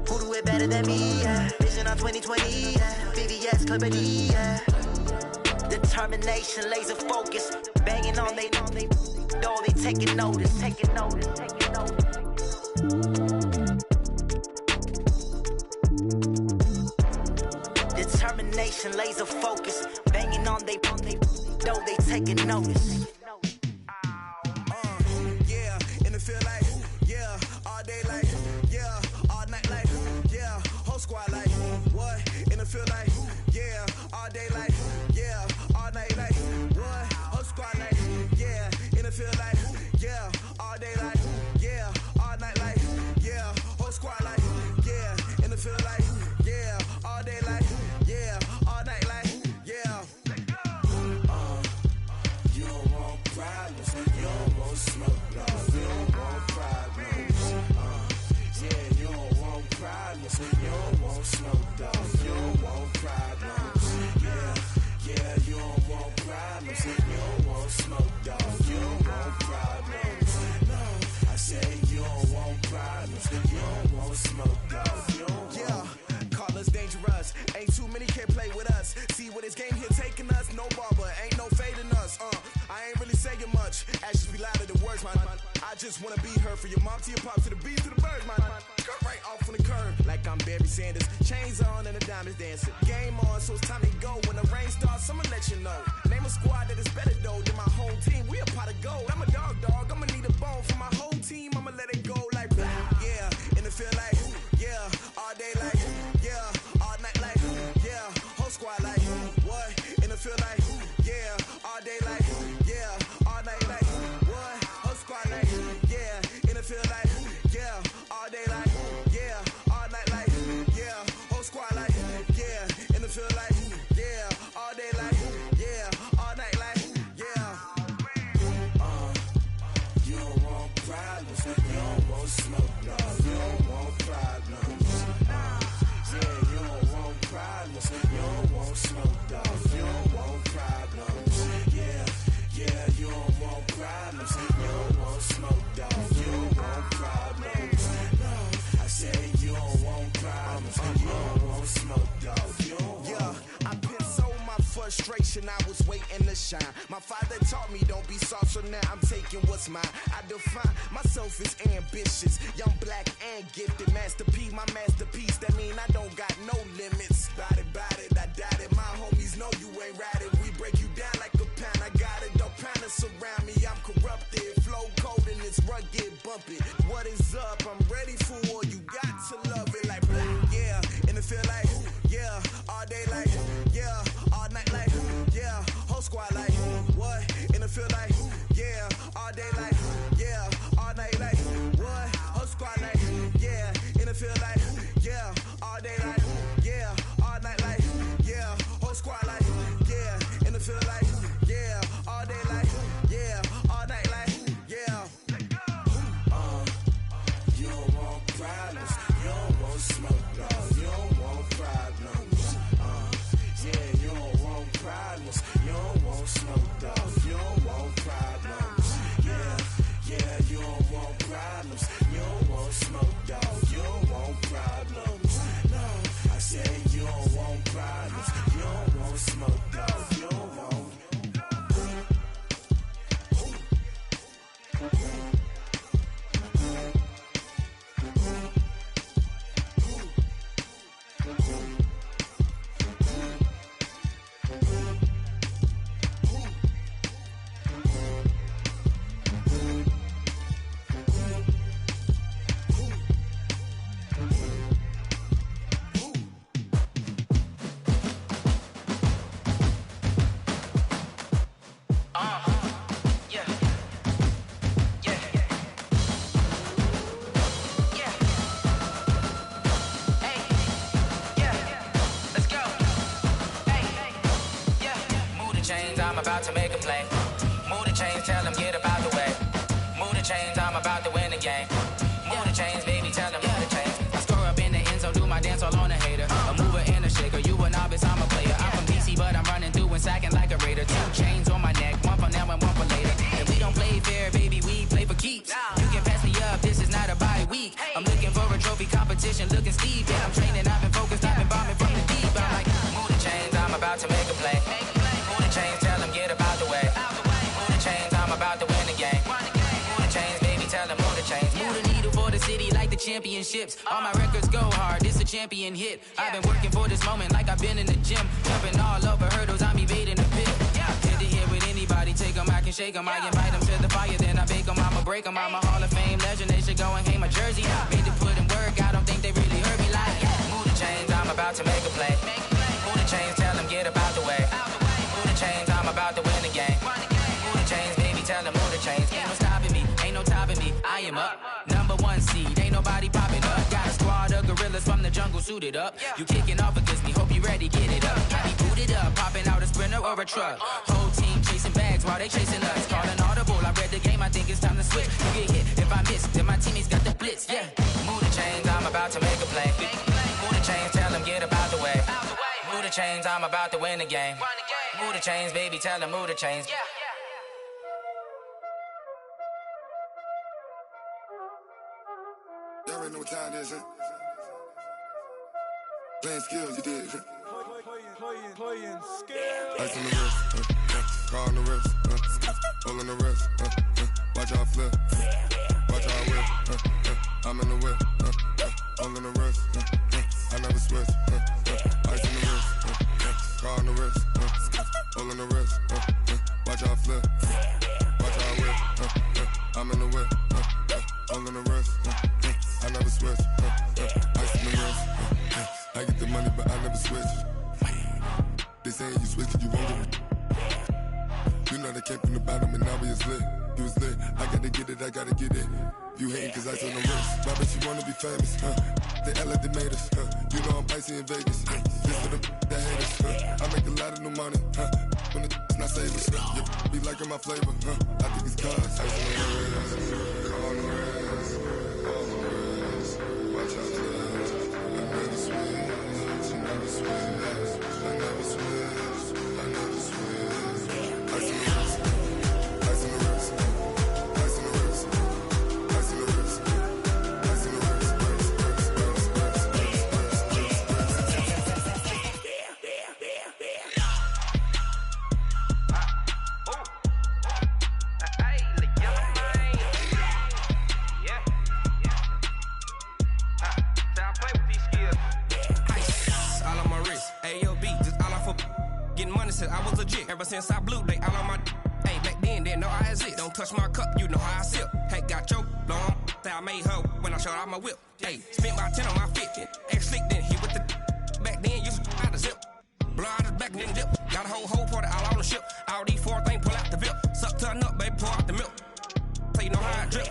Who do it better than me? Yeah. Vision on 2020. Yeah. VVS, Clipper D. Yeah. Determination, laser focus. Banging on they know they taking notice. Taking notice. Taking notice. Determination, laser focus. Banging on they know they taking notice. Yeah, and it feel like, yeah, all day like, yeah, all night like, yeah, whole squad like, what? And it feel like, yeah, all day like, yeah, all night like, what? Whole squad like, yeah, and it feel like, yeah, all day like, yeah, all night like, yeah, whole squad like, yeah, and it feel like, yeah, all day like, yeah, all night like, yeah. You don't want problems, you don't want smoke, dog. You don't want problems. Yeah, you don't want problems, you don't want smoke, dog. You don't want problems. Yeah, you don't want problems, you don't want smoke, dog. You don't want problems. No, I say you don't want problems, you don't want smoke, dog. You don't want. Call us dangerous. Ain't too many can play with us. See what this game here taking us. No barber, ain't no fading us. I ain't really saying much. Actions be louder than words, man. I just wanna be heard from your mom to your pop to the beat to the birds, man. Cut right off on the curve, like I'm BLlZARDS's. Chains on and the diamonds dancing. Game on, so it's time to go. When the rain starts, I'ma let you know. Name a squad that is better though than my home team. We a pot of gold. I'm a dog. I'ma need a bone for my whole team. I'ma let it go like blah. Yeah, and it feel like, yeah, all day like, yeah, all night like, yeah, whole squad like, what? And it feel like, yeah, all day like, yeah, all night like, what? Whole squad like, yeah, and it feel like, yeah, all day like, yeah, all night like, yeah, whole squad like, yeah, and it feel like, yeah, all day like, yeah, all night like, yeah. You don't want problems, you don't want smoke, no, you don't want problems. Yeah, you don't want problems, you don't want smoke, dog. You don't want problems. Yeah, you don't want problems, you don't want smoke, dog. You don't want problems. No, I say you don't want problems, you don't want smoke, dog. You don't want. Yeah, I've been so my frustration, I was waiting to shine. My father taught me don't be soft, so now I'm taking what's mine. I define myself as ambitious, young, black, and gifted. Master P, my masterpiece. That mean I don't got no limits. Bout it, I doubt it. My homies know you ain't ratted. We break you down like a pound. I got it, don't pound to surround me. I'm corrupted, flow cold and it's rugged, bumpy. What is up? I'm ready for war. You got to love it like blah. Yeah, and it feel like, yeah, all day like, yeah, all night like, yeah, whole squad like, what? And it feel like, yeah, all day like, yeah, all night like, what? Whole squad like, yeah, and it feel like, yeah, all day like, yeah, all night like, yeah, whole squad like, yeah, and it feel like, yeah, all day like, yeah, all night like, yeah. You don't want problems, you don't want smoke, no, you don't want problems. Yeah, you don't want problems, you don't want smoke, dog. You don't want problems. Yeah, I'm about to make a play. Move the chains, tell them get about the way. Move the chains, I'm about to win the game. Move the chains, baby, tell them move the chains. I score up in the end zone, do my dance all on a hater. A mover and a shaker, you a novice, I'm a player. I'm from DC, but I'm running through and sacking like a raider. 2 chains on my neck, one for now and one for later. And we don't play fair, baby, we play for keeps. You can pass me up, this is not a bye week. I'm looking for a trophy competition, looking steep. Yeah, I'm training, I've been focused, I've been bombing from the deep. I'm like, move the chains, I'm about to make a play. Move the chains, tell them get about the way. Move the chains, I'm about to win the game. Move the chains, baby, tell them move the chains. Move the needle for the city like the championships. All my records go hard, this a champion hit. I've been working for this moment like I've been in the gym. Jumping all over hurdles, I'm evading the pit. Hit to hit with anybody, take them, I can shake them. I invite them to the fire, then I bake them. I'ma break them, I'm a Hall of Fame legend. They should go and hang my jersey. Made to put in work, I don't think they really heard me like. Move the chains, I'm about to make a play. Move the chains, tell them get about the way. Move the chains, I'm about to win the game. Move the chains, baby, tell them move the chains. Ain't no stopping me, ain't no topping me. I am up, #1 seed, ain't nobody popping up. Got a squad of gorillas from the jungle suited up. You kicking off against me, hope you ready, get it up. Got me booted up, popping out a Sprinter or a truck. Whole team chasing bags while they chasing us. Call an audible, I read the game, I think it's time to switch. You get hit, if I miss, then my teammates got the blitz, yeah. Move the chains, I'm about to make a play. Move the chains, tell them get about the way. Move the chains, I'm about to win the game. Move the chains, baby, tell them move the chains. Y'all already know what time it is, huh? Playing skills, you did. Playing skills. Ice on the wrist, car on the wrist, hole in the wrist, watch how I flip, watch how I whip, I'm in the whip, hole in the wrist, I never switch, ice on the wrist, car on the wrist, hole in the wrist, watch how I flip, watch how I whip, I'm in the whip, hole in the wrist, I never switch, ice on the wrist, I get the money but I never switch. They saying you switch it, you won't get it. You know they came from the bottom and now we is lit. You was lit, I gotta get it, I gotta get it. You hating cause ice on the wrist. My bitch, you wanna be famous, They act like they made us, You know I'm icy in Vegas, This for the that hate us, I make a lot of new money, When the not savers, You be liking my flavor, I think it's cause ice on the wrist, on the wrist, on the wrist. Watch out, I never switch, I never switch. I never switch, I never switch. Ice in the wrist, ice in the wrist, ice in the wrist, ice in the wrist, ice in the wrist, I was legit ever since I blew they all on my hey back then didn't know I exist. Don't touch my cup, you know how I sip. Hey, got your long that I made her when I showed out my whip. Hey, spent about 10 on my fit. Ex slick then hit with the back then used to out the zip. Blow out his back then dip. Got a whole party all on the ship. All these 4 things pull out the VIP. Suck turn up, baby, pour out the milk. So you know how I drip.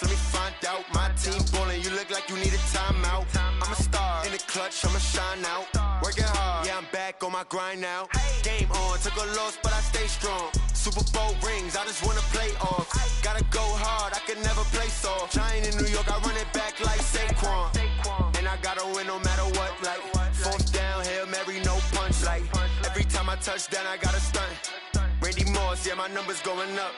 Let me find out. My team ballin', you look like you need a timeout. I'm a star in the clutch, I'ma shine out. Working hard, yeah, I'm back on my grind now. Game on, took a loss, but I stay strong. Super Bowl rings, I just wanna play off. Gotta go hard, I can never play soft. Giant in New York, I run it back like Saquon. And I gotta win no matter what, like fourth down, Hail Mary, no punch. Like every time I touch down, I gotta stunt. Randy Moss, yeah, my number's going up.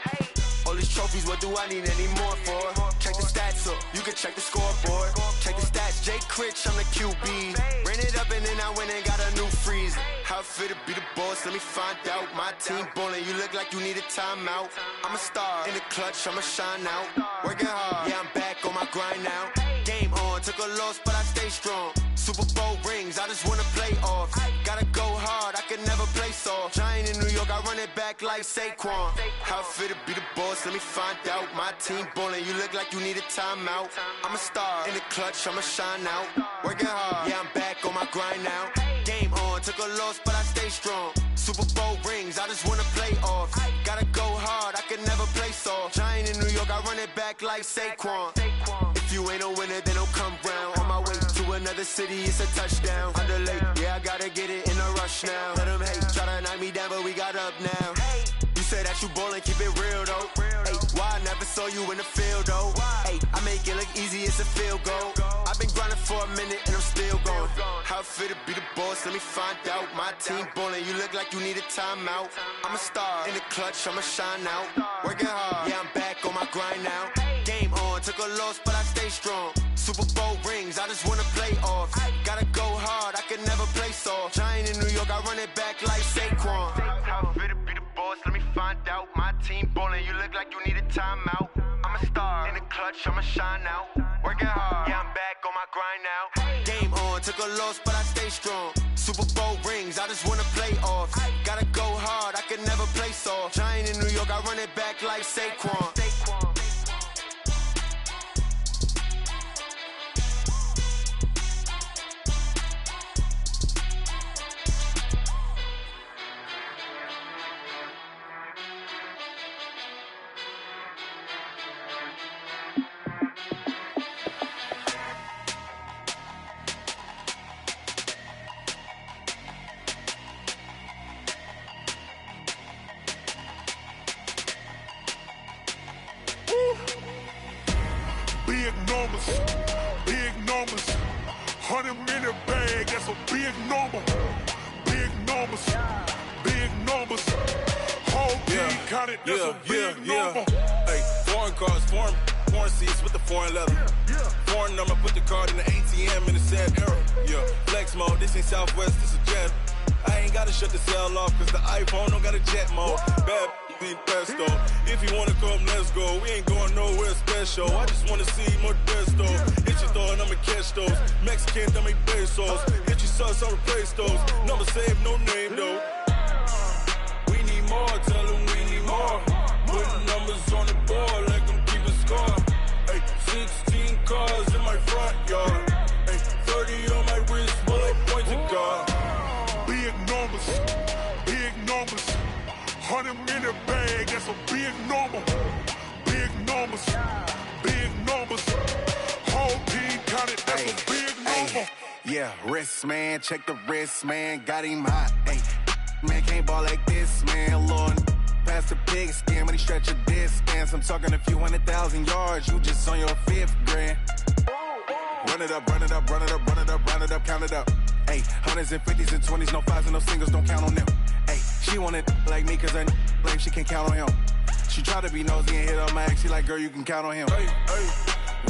All these trophies, what do I need any more for? Check the stats up, you can check the scoreboard. Check the stats, Jake Critch, I'm the QB. Ran it up and then I went and got a new freeze. How it feel to be the boss, let me find out. My team ballin', you look like you need a timeout. I'm a star, in the clutch, I'ma shine out. Working hard, yeah, I'm back on my grind now. Game on, took a loss, but I stay strong. Super Bowl rings, I just wanna play off. Gotta go hard, I can never play soft. Giant in New York, I run it back like Saquon. How it feel to be the boss, let me find out. My team ballin', you look like you need a timeout. I'm a star, in the clutch, I'ma shine out. Working hard, yeah, I'm back on my grind now. Game on, took a loss, but I stay strong. Super Bowl rings, I just wanna play off. Gotta go hard, I can never play soft. Giant in New York, I run it back like Saquon. If you ain't a winner, then don't come round. On my way to another city, it's a touchdown. Underlay, yeah, I gotta get it in a rush now. Let them hate, try to knock me down, but we got up now. You say that you ballin', keep it real though. Hey, why I never saw you in the field though? Hey, I make it look easy, it's a field goal. I've been grinding for a minute and I'm still going. How it feel to be the boss, let me find out. My team ballin', you look like you need a timeout. I'm a star, in the clutch, I'ma shine out. Working hard, yeah, I'm back on my grind now. Game on, took a loss, but I stay strong. Super Bowl rings, I just wanna play off. Gotta go hard, I can never play soft. Giant in New York, I run it back like Saquon. How it feel to be the boss, let me find out. My team ballin', you look like you need a timeout. I'm a star, in the clutch, I'ma shine out. Working hard, yeah, I'm back on my grind now. Game on, took a loss, but I stay strong. Super Bowl rings, I just wanna play off. Gotta go hard, I can never play soft. Giant in New York, I run it back like Saquon. Big numbers, 100 minute bag, that's a big number. Big numbers, whole team counted, that's a big number. Hey, foreign cars, foreign seats with the foreign leather. Foreign number, put the card in the ATM in the sad era. Yeah, flex mode, this ain't Southwest, this is Jet. I ain't gotta shut the cell off, cause the iPhone don't got a jet mode. Bad be pesto. If you wanna come, let's go. We ain't going nowhere special. I just wanna see more desto. Hit your thought, I'ma catch those. Mexican, I'ma pesos. Hit your sauce, I'ma replace those. Number saved, no name though. We need more, tell them we need more. Putting numbers on the board like I'm keeping score. Hey, 16 cars in my front yard. Hey, 30 on my wrist, bullet point to God. Big numbers, 100 minute bag, that's a big number. Big numbers, whole team counted, that's a big number. Yeah, wrist man, check the wrist man, got him hot. Ay, man can't ball like this, man. Lord, past the pig skin when he stretch a distance. I'm talking a few 100,000 yards, you just on your 5th grand. Run it up, count it up. Ay, hundreds and 50s and 20s, no 5s and no singles, don't count on them. Ay, she want it like me, cause her blame, she can't count on him. She try to be nosy and hit on my ex, she like, girl, you can count on him. Hey,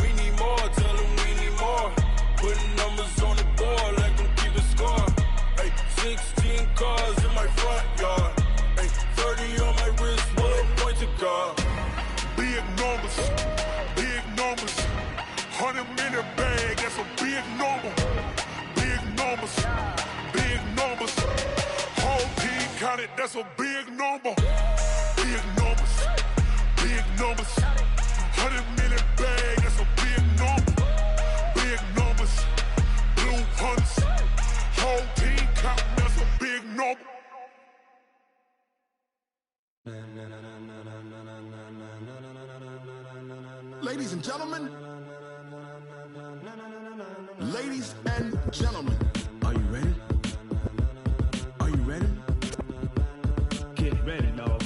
we need more, tell them we need more. Putting numbers on the board like I'm keeping score. Hey, 16 cars in my front yard. Hey, 30 on my wrist, bullet point to God. Big numbers, 100 minute bag, that's a big number. Big numbers, whole team counted, that's a big number. Big numbers, 100 minute bag, that's a big number. Big numbers, blue hunts, whole team counting, that's a big number. Ladies and gentlemen, are you ready? Are you ready? Get ready, dog.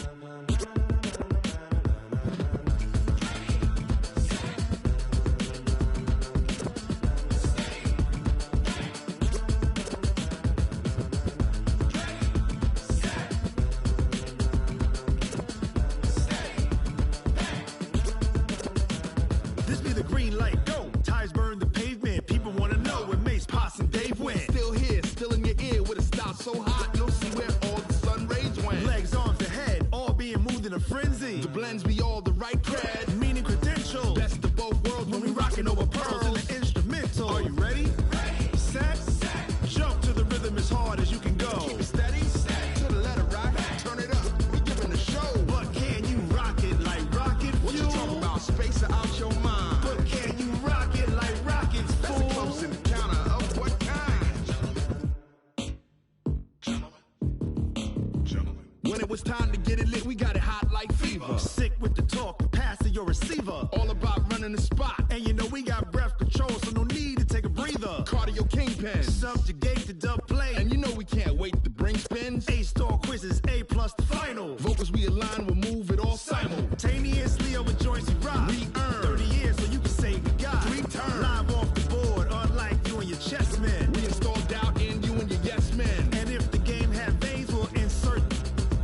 When it was time to get it lit, we got it hot like fever. Sick with the talk, pass to your receiver. All about running the spot. And you know we got breath control, so no need to take a breather. Cardio kingpin. Subjugate the dub play. And you know we can't wait to bring spins. A-star quizzes, A+ the final. Vocals we align, we'll move it all simultaneously over joints we rock. We earn 30 years so you can say we got 3 turns. Live off the board, unlike you and your chess men. We install doubt in you and your yes men. And if the game had veins, we'll insert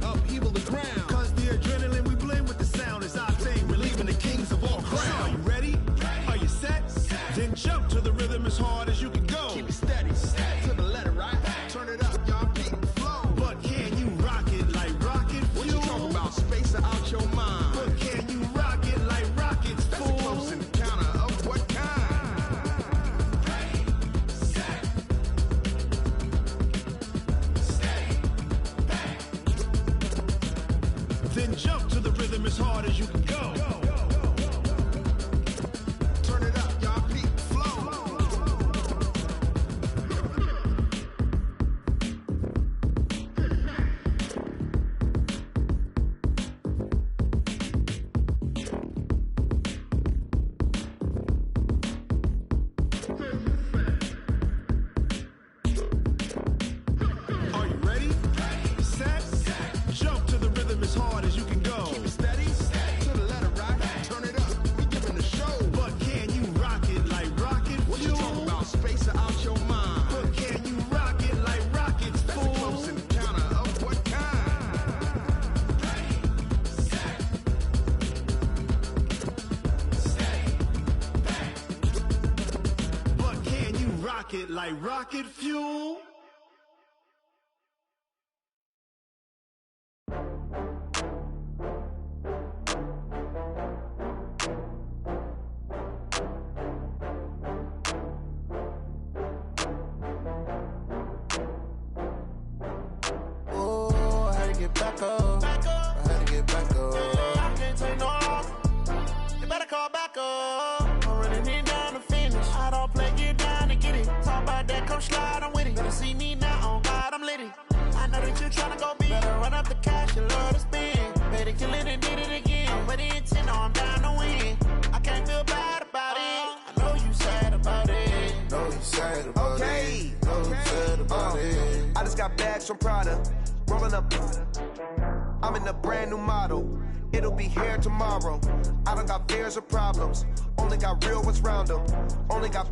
upheaval the ground. Cause the adrenaline we blend with the sound is our thing. Relieving the kings of all crowd. Are you ready? Are you set? Then jump to the rhythm as hard as you can go. Keep it steady, to the letter, right? Turn it up, y'all, beat the flow. But can you rock it like rocket fuel? What you talking about? Space out your mind. But can you rock it like rockets, fool? That's a close encounter of what kind? Ready, set, steady, bang. Then jump to the rhythm as hard as you can go. Turn it up, y'all, beat the flow. Are you ready? Set, jump to the rhythm as hard as you can go. Keep it steady, to the letter, right? Turn it up, we giving the show. But can you rock it like rocket fuel? What you talking about? Space out your mind. But can you rock it like rockets, That's fool? a close encounter of what kind? Ready, set, steady, bang. But can you rock it like rocket fuel? Oh, I had to get back up. I had to get back up. I can't take no loss. You better call back up. I'm running it down to finish. I don't play, get down to get it. Talk about that, come slide, I'm with it. Better see me now, on God, I'm lit it. I know that you tryna go big. Better run up the cash, you love to spend. Better kill it and did it again. I'm with the intent, I'm down to win. I can't feel bad about it. I know you sad about it. Know you sad about it. Know you sad about it. I just got bags from Prada. Rolling up. I'm in a brand new model. It'll be here tomorrow. I don't got fears or problems. Only got real ones round them. Only got.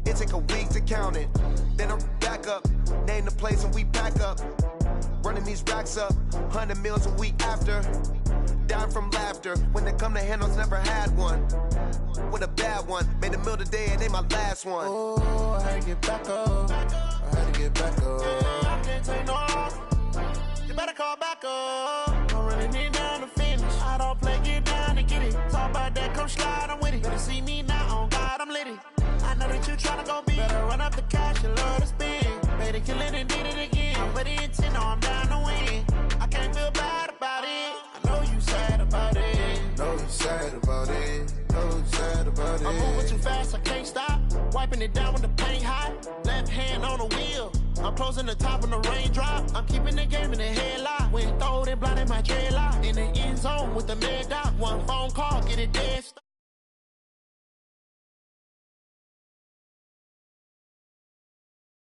It take a week to count it. Then I'm back up. Name the place and we pack up. Running these racks up. 100 meals a week after. Down from laughter. When they come to handles, never had one. With a bad one. Made a meal today and they my last one. Oh, I had to get back up. I had to get back up. I can't take no loss. You better call back up. I'm running it down to finish. I don't play, get down to get it. Talk about that, come slide, I'm with it. Better see me now, on God, I'm lit it. I know that you tryna go big. Better run up the cash, you love to spend. Better kill it and did it again. I'm with the intent, I'm down to win. I can't feel bad about it. I know you sad about it. Know you sad about it. Know you sad about it. I'm moving too fast, I can't stop. Wiping it down when the paint hot. Left hand on the wheel. I'm closing the top when the raindrop. I'm keeping the game in the headlock. When throwed and blinded my dreadlock. In the end zone with the mad dot. One phone call, get it dead.